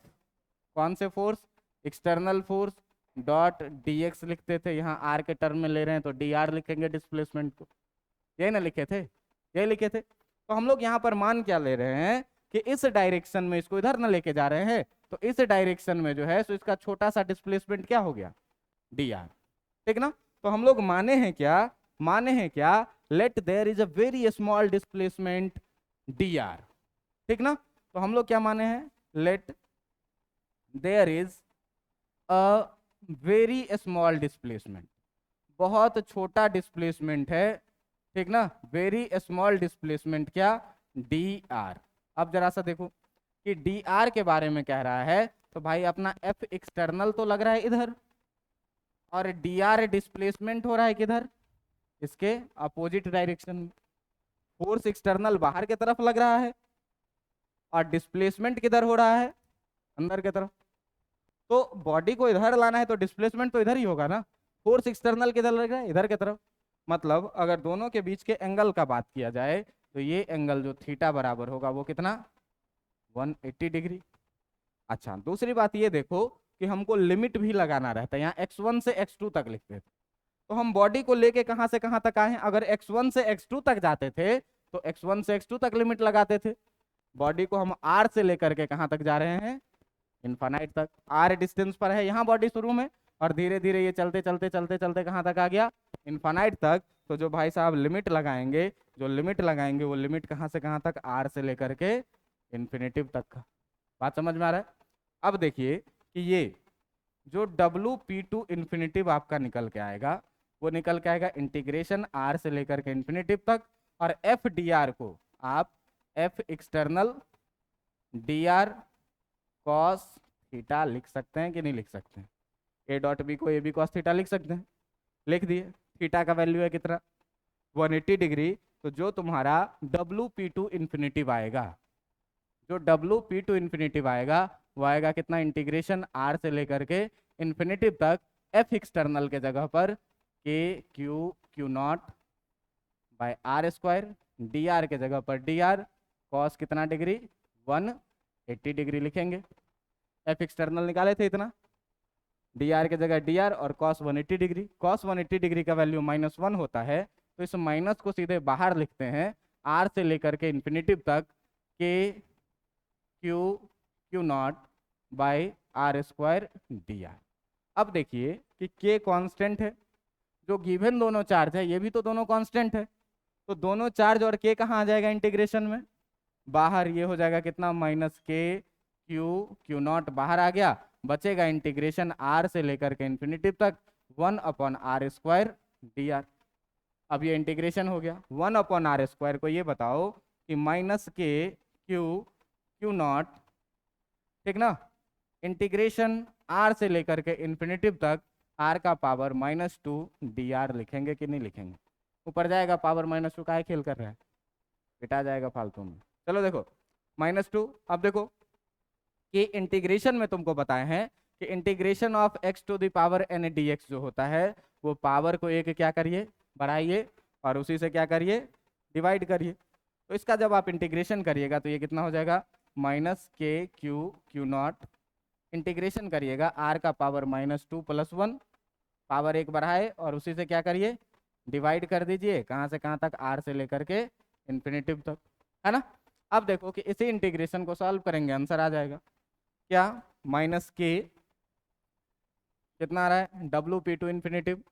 A: कौन से force, external force, dot dx लिखते थे, यहाँ r के टर्म में ले रहे हैं तो dr लिखेंगे डिस्प्लेसमेंट को, यही ना लिखे थे, यही लिखे थे। तो हम लोग यहाँ पर मान क्या ले रहे हैं कि इस डायरेक्शन में इसको इधर ना लेके जा रहे हैं, तो इस डायरेक्शन में जो है तो इसका छोटा सा डिस्प्लेसमेंट क्या हो गया, dr, ठीक ना। तो हम लोग माने हैं क्या, let there is a very small displacement dr, ठीक ना। तो हम लोग क्या माने हैं, let there is a very small displacement, बहुत छोटा डिस्प्लेसमेंट है, ठीक ना, वेरी स्मॉल डिस्प्लेसमेंट क्या, dr। अब जरा सा देखो कि dr के बारे में कह रहा है, तो भाई अपना f एक्सटर्नल तो लग रहा है इधर, और dr डिस्प्लेसमेंट हो रहा है किधर, इसके अपोजिट डायरेक्शन में। फोर्स एक्सटर्नल बाहर की तरफ लग रहा है और डिस्प्लेसमेंट किधर हो रहा है, अंदर की तरफ। तो बॉडी को इधर लाना है तो डिस्प्लेसमेंट तो इधर ही होगा ना, फोर्स एक्सटर्नल किधर लग रहा है, इधर की तरफ। मतलब अगर दोनों के बीच के एंगल का बात किया जाए तो ये एंगल जो थीटा बराबर होगा वो कितना, 180 डिग्री। अच्छा दूसरी बात ये देखो कि हमको लिमिट भी लगाना रहता है, यहाँ x1 से x2 तक लिखते थे, तो हम बॉडी को लेके कहाँ से कहाँ तक आए हैं, अगर x1 से x2 तक जाते थे तो x1 से x2 तक लिमिट लगाते थे। बॉडी को हम r से लेकर के कहाँ तक जा रहे हैं, इन्फानाइट तक। r डिस्टेंस पर है यहाँ बॉडी शुरू में, और धीरे धीरे ये चलते चलते चलते चलते कहाँ तक आ गया, इन्फानाइट तक। तो जो भाई साहब लिमिट लगाएंगे, जो लिमिट लगाएंगे वो लिमिट कहाँ से कहाँ तक, r से लेकर के इन्फिनिटिव तक का। बात समझ में आ रहा है। अब देखिए कि ये जो WP2 इन्फिनिटिव आपका निकल के आएगा, वो निकल के आएगा इंटीग्रेशन r से लेकर के इन्फिनिटिव तक। और FDR को आप F external dr cos theta लिख सकते हैं कि नहीं लिख सकते हैं। A.B को AB cos थीटा लिख सकते हैं, लिख दिए। थीटा का वैल्यू है कितना, 180 डिग्री। तो जो तुम्हारा WP2 इन्फिनिटिव आएगा, जो WP2 इन्फिनिटिव आएगा वो आएगा कितना, इंटीग्रेशन r से लेकर के इन्फिनिटिव तक F एक्सटर्नल के जगह पर Q naught by r square, dr के जगह पर dr cos कितना डिग्री, 180 डिग्री लिखेंगे। F एक्सटर्नल निकाले थे इतना, dr के जगह dr और cos 180 डिग्री। cos 180 डिग्री का वैल्यू -1 होता है, तो इस माइनस को सीधे बाहर लिखते हैं, r से लेकर के इन्फिनिटिव तक Q naught by r square dr। अब देखिए कि k कांस्टेंट है, जो गिवन दोनों चार्ज है ये भी तो दोनों कांस्टेंट है, तो दोनों चार्ज और k कहाँ आ जाएगा इंटीग्रेशन में, बाहर। ये हो जाएगा कितना, -k Q नॉट बाहर आ गया, बचेगा इंटीग्रेशन r से लेकर के इन्फिनिटिव तक 1/r स्क्वायर dr। अब ये इंटीग्रेशन हो गया 1/r स्क्वायर को। ये बताओ कि -k Q नॉट, ठीक ना, इंटीग्रेशन r से लेकर के इन्फिनिटिव तक r का पावर -2 dr लिखेंगे कि नहीं लिखेंगे। ऊपर जाएगा पावर -2, काहे खेल कर रहा है, पिटा जाएगा फालतू में। चलो देखो -2। अब देखो कि इंटीग्रेशन में तुमको बताए हैं कि integration of x to the power n dx जो होता है, वो पावर को एक क्या करिए, बढ़ाइए, और उसी से क्या करिए, डिवाइड करिए। तो इसका जब आप इंटीग्रेशन करिएगा तो ये कितना हो जाएगा, -k Q नॉट, इंटीग्रेशन करिएगा r का पावर -2 + 1, पावर एक बढ़ाए और उसी से क्या करिए, डिवाइड कर दीजिए। कहाँ से कहाँ तक, r से लेकर के इन्फिनिटिव तक, है ना। अब देखो कि इसी इंटीग्रेशन को सॉल्व करेंगे, आंसर आ जाएगा क्या, -k कितना आ रहा है, WP2 इन्फिनिटिव,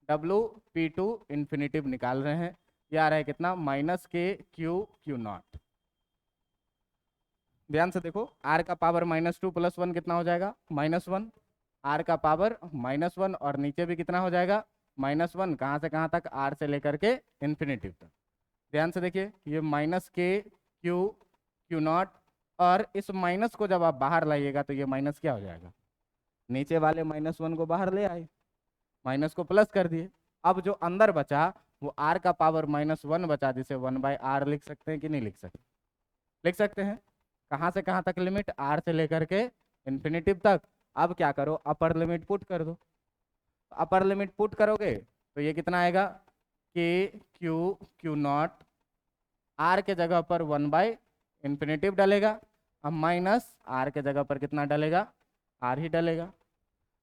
A: WP2 इन्फिनिटिव निकाल रहे हैं, ये आ रहा है कितना, -k Q नॉट। ध्यान से देखो, r का पावर -2 + 1 कितना हो जाएगा, -1, r का पावर -1 और नीचे भी कितना हो जाएगा, -1। कहाँ से कहाँ तक, r से लेकर के इन्फिनिटिव तक। ध्यान से देखिए, ये -k Q नॉट, और इस माइनस को जब आप बाहर लाइएगा तो ये माइनस क्या हो जाएगा, नीचे वाले -1 को बाहर ले आए, माइनस को प्लस कर दिए। अब जो अंदर बचा वो r का पावर -1 बचा, जिसे 1/r लिख सकते हैं कि नहीं लिख सकते, लिख सकते हैं। कहाँ से कहाँ तक लिमिट, r से लेकर के इन्फिनिटिव तक। अब क्या करो, अपर लिमिट पुट कर दो। अपर लिमिट पुट करोगे तो ये कितना आएगा, k Q नॉट, r के जगह पर 1/इन्फिनिटिव डलेगा, अब माइनस r के जगह पर कितना डलेगा, r ही डलेगा।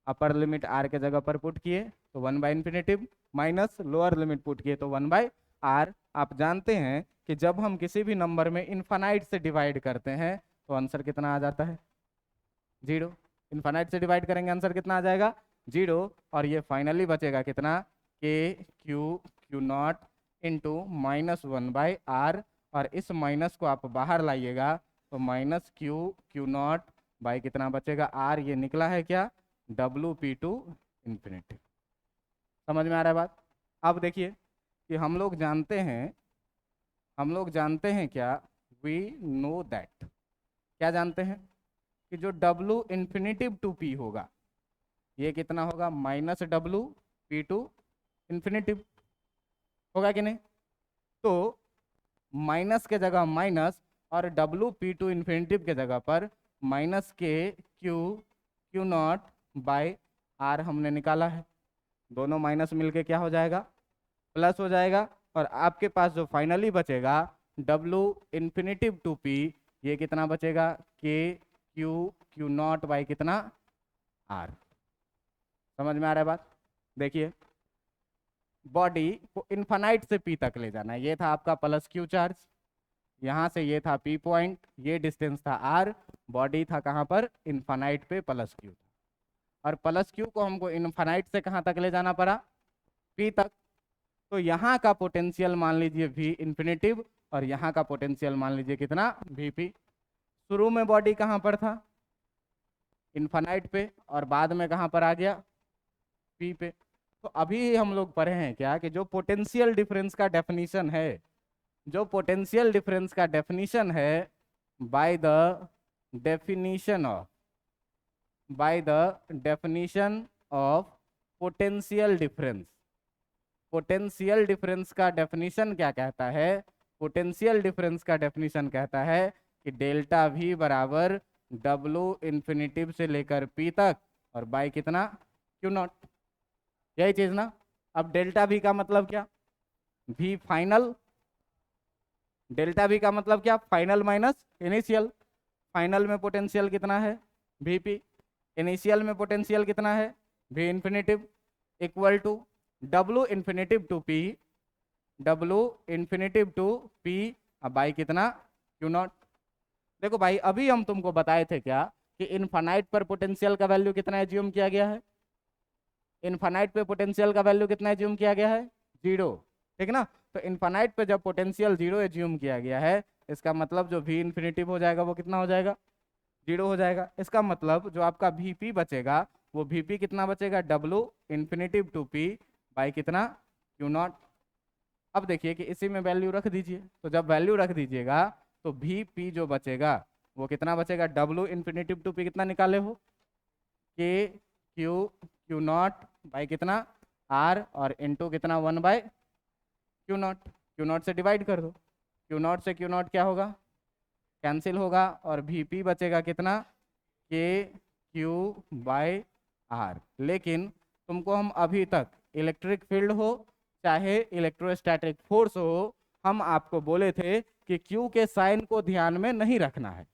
A: अपर लिमिट r के जगह पर पुट किए तो 1/इन्फिनिटिव, माइनस लोअर लिमिट पुट किए तो 1/r। आप जानते हैं कि जब हम किसी भी नंबर में इन्फानाइट से डिवाइड करते हैं तो आंसर कितना आ जाता है, 0। इन्फानाइट से डिवाइड करेंगे आंसर कितना आ जाएगा, 0। और ये फाइनली बचेगा कितना, k Q not into -1/r, और इस माइनस को आप बाहर लाइएगा तो -Q नॉट बाई कितना बचेगा, r। ये निकला है क्या, WP2 इन्फिनिटिव। समझ में आ रहा है बात। अब देखिए कि हम लोग जानते हैं क्या, वी नो दैट, क्या जानते हैं कि जो W इन्फिनिटिव टू P होगा ये कितना होगा, -WP2 इन्फिनिटिव होगा कि नहीं। तो माइनस के जगह माइनस और WP2 इन्फिनिटिव के जगह पर -k Q naught by r हमने निकाला है। दोनों माइनस मिलके क्या हो जाएगा, प्लस हो जाएगा। और आपके पास जो फाइनली बचेगा W इन्फिनिटिव टू P, ये कितना बचेगा, k Q नॉट बाई कितना, r। समझ में आ रहा है बात। देखिए बॉडी को इन्फानाइट से पी तक ले जाना है। ये था आपका प्लस क्यू चार्ज, यहाँ से ये था पी पॉइंट, ये डिस्टेंस था आर, बॉडी था कहाँ पर, इन्फानाइट पे प्लस क्यू था, और प्लस क्यू को हमको इन्फानाइट से कहाँ तक ले जाना पड़ा, पी तक। तो यहाँ का पोटेंशियल मान लीजिए वी इन्फिनिटिव, और यहाँ का पोटेंशियल मान लीजिए कितना, वी पी। शुरू में बॉडी कहाँ पर था, इन्फानाइट पे, और बाद में कहाँ पर आ गया, पी पे। तो अभी हम लोग पढ़े हैं क्या कि जो पोटेंशियल डिफरेंस का डेफिनेशन है, जो पोटेंशियल डिफरेंस का डेफिनेशन है, by the definition of potential difference, potential difference का डेफिनेशन क्या कहता है, पोटेंशियल डिफरेंस का डेफिनेशन कहता है कि डेल्टा वी बराबर डब्लू इन्फिनिटिव से लेकर पी तक, और बाय कितना, क्यू नॉट। यही चीज ना। अब डेल्टा वी का मतलब क्या, वी फाइनल, डेल्टा वी का मतलब क्या, फाइनल माइनस इनिशियल। फाइनल में पोटेंशियल कितना है, वीपी, इनिशियल में पोटेंशियल कितना है, V infinitive, equal to W infinitive to P, W infinitive to P, अब बाई कितना, क्यू नॉट। देखो भाई अभी हम तुमको बताए थे क्या कि इनफाइनाइट पर पोटेंशियल का वैल्यू कितना एज्यूम किया गया है, इनफाइनाइट पे पोटेंशियल का वैल्यू कितना एज्यूम किया गया है, 0, ठीक ना। तो इनफाइनाइट पे जब पोटेंशियल 0 एज्यूम किया गया है, इसका मतलब जो वी इन्फिनिटिव हो जाएगा वो कितना हो जाएगा, 0 हो जाएगा। इसका मतलब जो आपका वीपी बचेगा वो वीपी कितना बचेगा, W infinitive to P by कितना, क्यू नॉट। अब देखिए कि इसी में वैल्यू रख दीजिए, तो जब वैल्यू रख दीजिएगा तो वीपी जो बचेगा वो कितना बचेगा, डब्लू इन्फिनिटिव टू पी कितना निकाले हो, के क्यू नॉट बाई कितना, आर, और इनटू कितना, 1 by Q naught. Q naught से डिवाइड कर दो, क्यू नॉट से क्यू नॉट क्या होगा, कैंसिल होगा, और वीपी बचेगा कितना, के क्यू बाय आर। लेकिन तुमको हम अभी तक इलेक्ट्रिक फील्ड हो चाहे इलेक्ट्रोस्टैटिक फोर्स हो, हम आपको बोले थे कि क्यू के साइन को ध्यान में नहीं रखना है,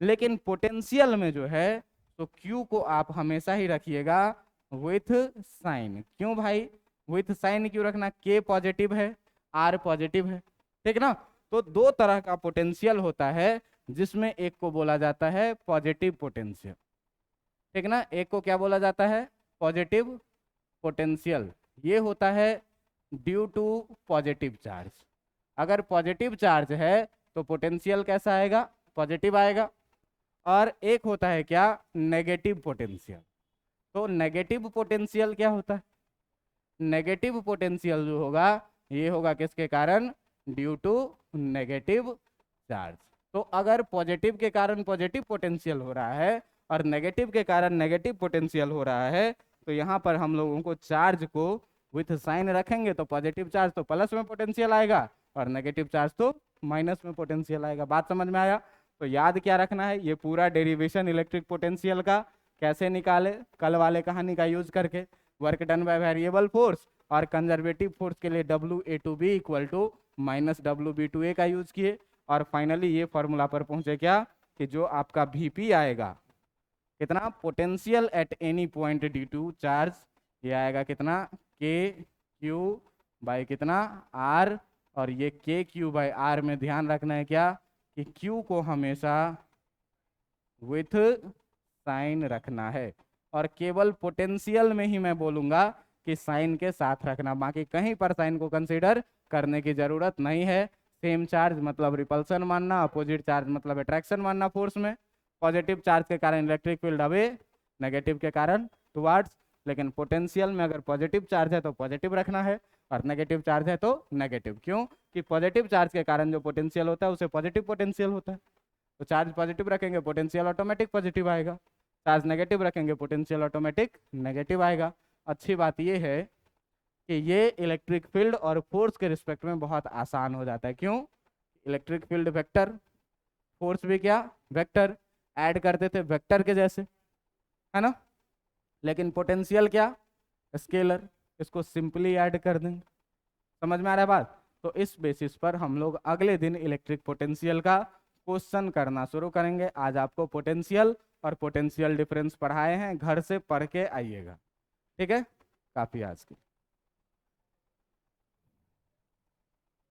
A: लेकिन पोटेंशियल में जो है तो क्यू को आप हमेशा ही रखिएगा विथ साइन। क्यों भाई विथ साइन क्यों रखना, के पॉजिटिव है, आर पॉजिटिव है, ठीक ना। तो दो तरह का पोटेंशियल होता है, जिसमें एक को बोला जाता है पॉजिटिव पोटेंशियल, ठीक ना। एक को क्या बोला जाता है, पॉजिटिव पोटेंशियल। ये होता है ड्यू टू पॉजिटिव चार्ज। अगर पॉजिटिव चार्ज है तो पोटेंशियल कैसा आएगा, पॉजिटिव आएगा। और एक होता है क्या, नेगेटिव पोटेंशियल। तो नेगेटिव पोटेंशियल क्या होता है, नेगेटिव पोटेंशियल जो होगा ये होगा किसके कारण, ड्यू टू नेगेटिव चार्ज। तो अगर पॉजिटिव के कारण पॉजिटिव पोटेंशियल हो रहा है और नेगेटिव के कारण नेगेटिव पोटेंशियल हो रहा है, तो यहाँ पर हम लोगों को चार्ज को विथ साइन रखेंगे तो पॉजिटिव चार्ज तो प्लस में पोटेंशियल आएगा और नेगेटिव चार्ज तो माइनस में पोटेंशियल आएगा। बात समझ में आया। तो याद क्या रखना है, ये पूरा डेरिवेशन इलेक्ट्रिक पोटेंशियल का कैसे निकाले, कल वाले कहानी का यूज करके, work done by variable force और कंजर्वेटिव फोर्स के लिए W A to B equal to minus W B to A का यूज किए, और फाइनली ये फॉर्मूला पर पहुंचे क्या कि जो आपका वीपी आएगा कितना, potential at any point due to charge, ये आएगा कितना, के क्यू बाय कितना, आर। और ये के क्यू बाय आर में ध्यान रखना है क्या कि क्यू को हमेशा विथ साइन रखना है, और केवल पोटेंशियल में ही मैं बोलूंगा कि साइन के साथ रखना, बाकी कहीं पर साइन को कंसीडर करने की जरूरत नहीं है। सेम चार्ज मतलब रिपल्सन मानना, अपोजिट चार्ज मतलब अट्रैक्शन मानना फोर्स में। पॉजिटिव चार्ज के कारण इलेक्ट्रिक फील्ड अवे, नेगेटिव के कारण टुवार्ड्स। लेकिन पोटेंशियल में अगर पॉजिटिव चार्ज है तो पॉजिटिव रखना है और नेगेटिव चार्ज है तो नेगेटिव। क्यों कि पॉजिटिव चार्ज के कारण जो पोटेंशियल होता है उसे पॉजिटिव पोटेंशियल होता है, तो चार्ज पॉजिटिव रखेंगे पोटेंशियल ऑटोमेटिक पॉजिटिव आएगा, चार्ज नेगेटिव रखेंगे पोटेंशियल ऑटोमेटिक नेगेटिव आएगा। अच्छी बात यह है कि ये इलेक्ट्रिक फील्ड और फोर्स के रिस्पेक्ट में बहुत आसान हो जाता है। क्यों, इलेक्ट्रिक फील्ड वेक्टर, फोर्स भी क्या वेक्टर, ऐड करते थे वेक्टर के जैसे, है ना। लेकिन पोटेंशियल क्या, स्केलर, इसको सिंपली ऐड कर देंगे। समझ में आ रहा है बात। तो इस बेसिस पर हम लोग अगले दिन इलेक्ट्रिक पोटेंशियल का क्वेश्चन करना शुरू करेंगे। आज आपको पोटेंशियल और पोटेंशियल डिफरेंस पढ़ाए हैं, घर से पढ़ के आइएगा, ठीक है। काफी आज की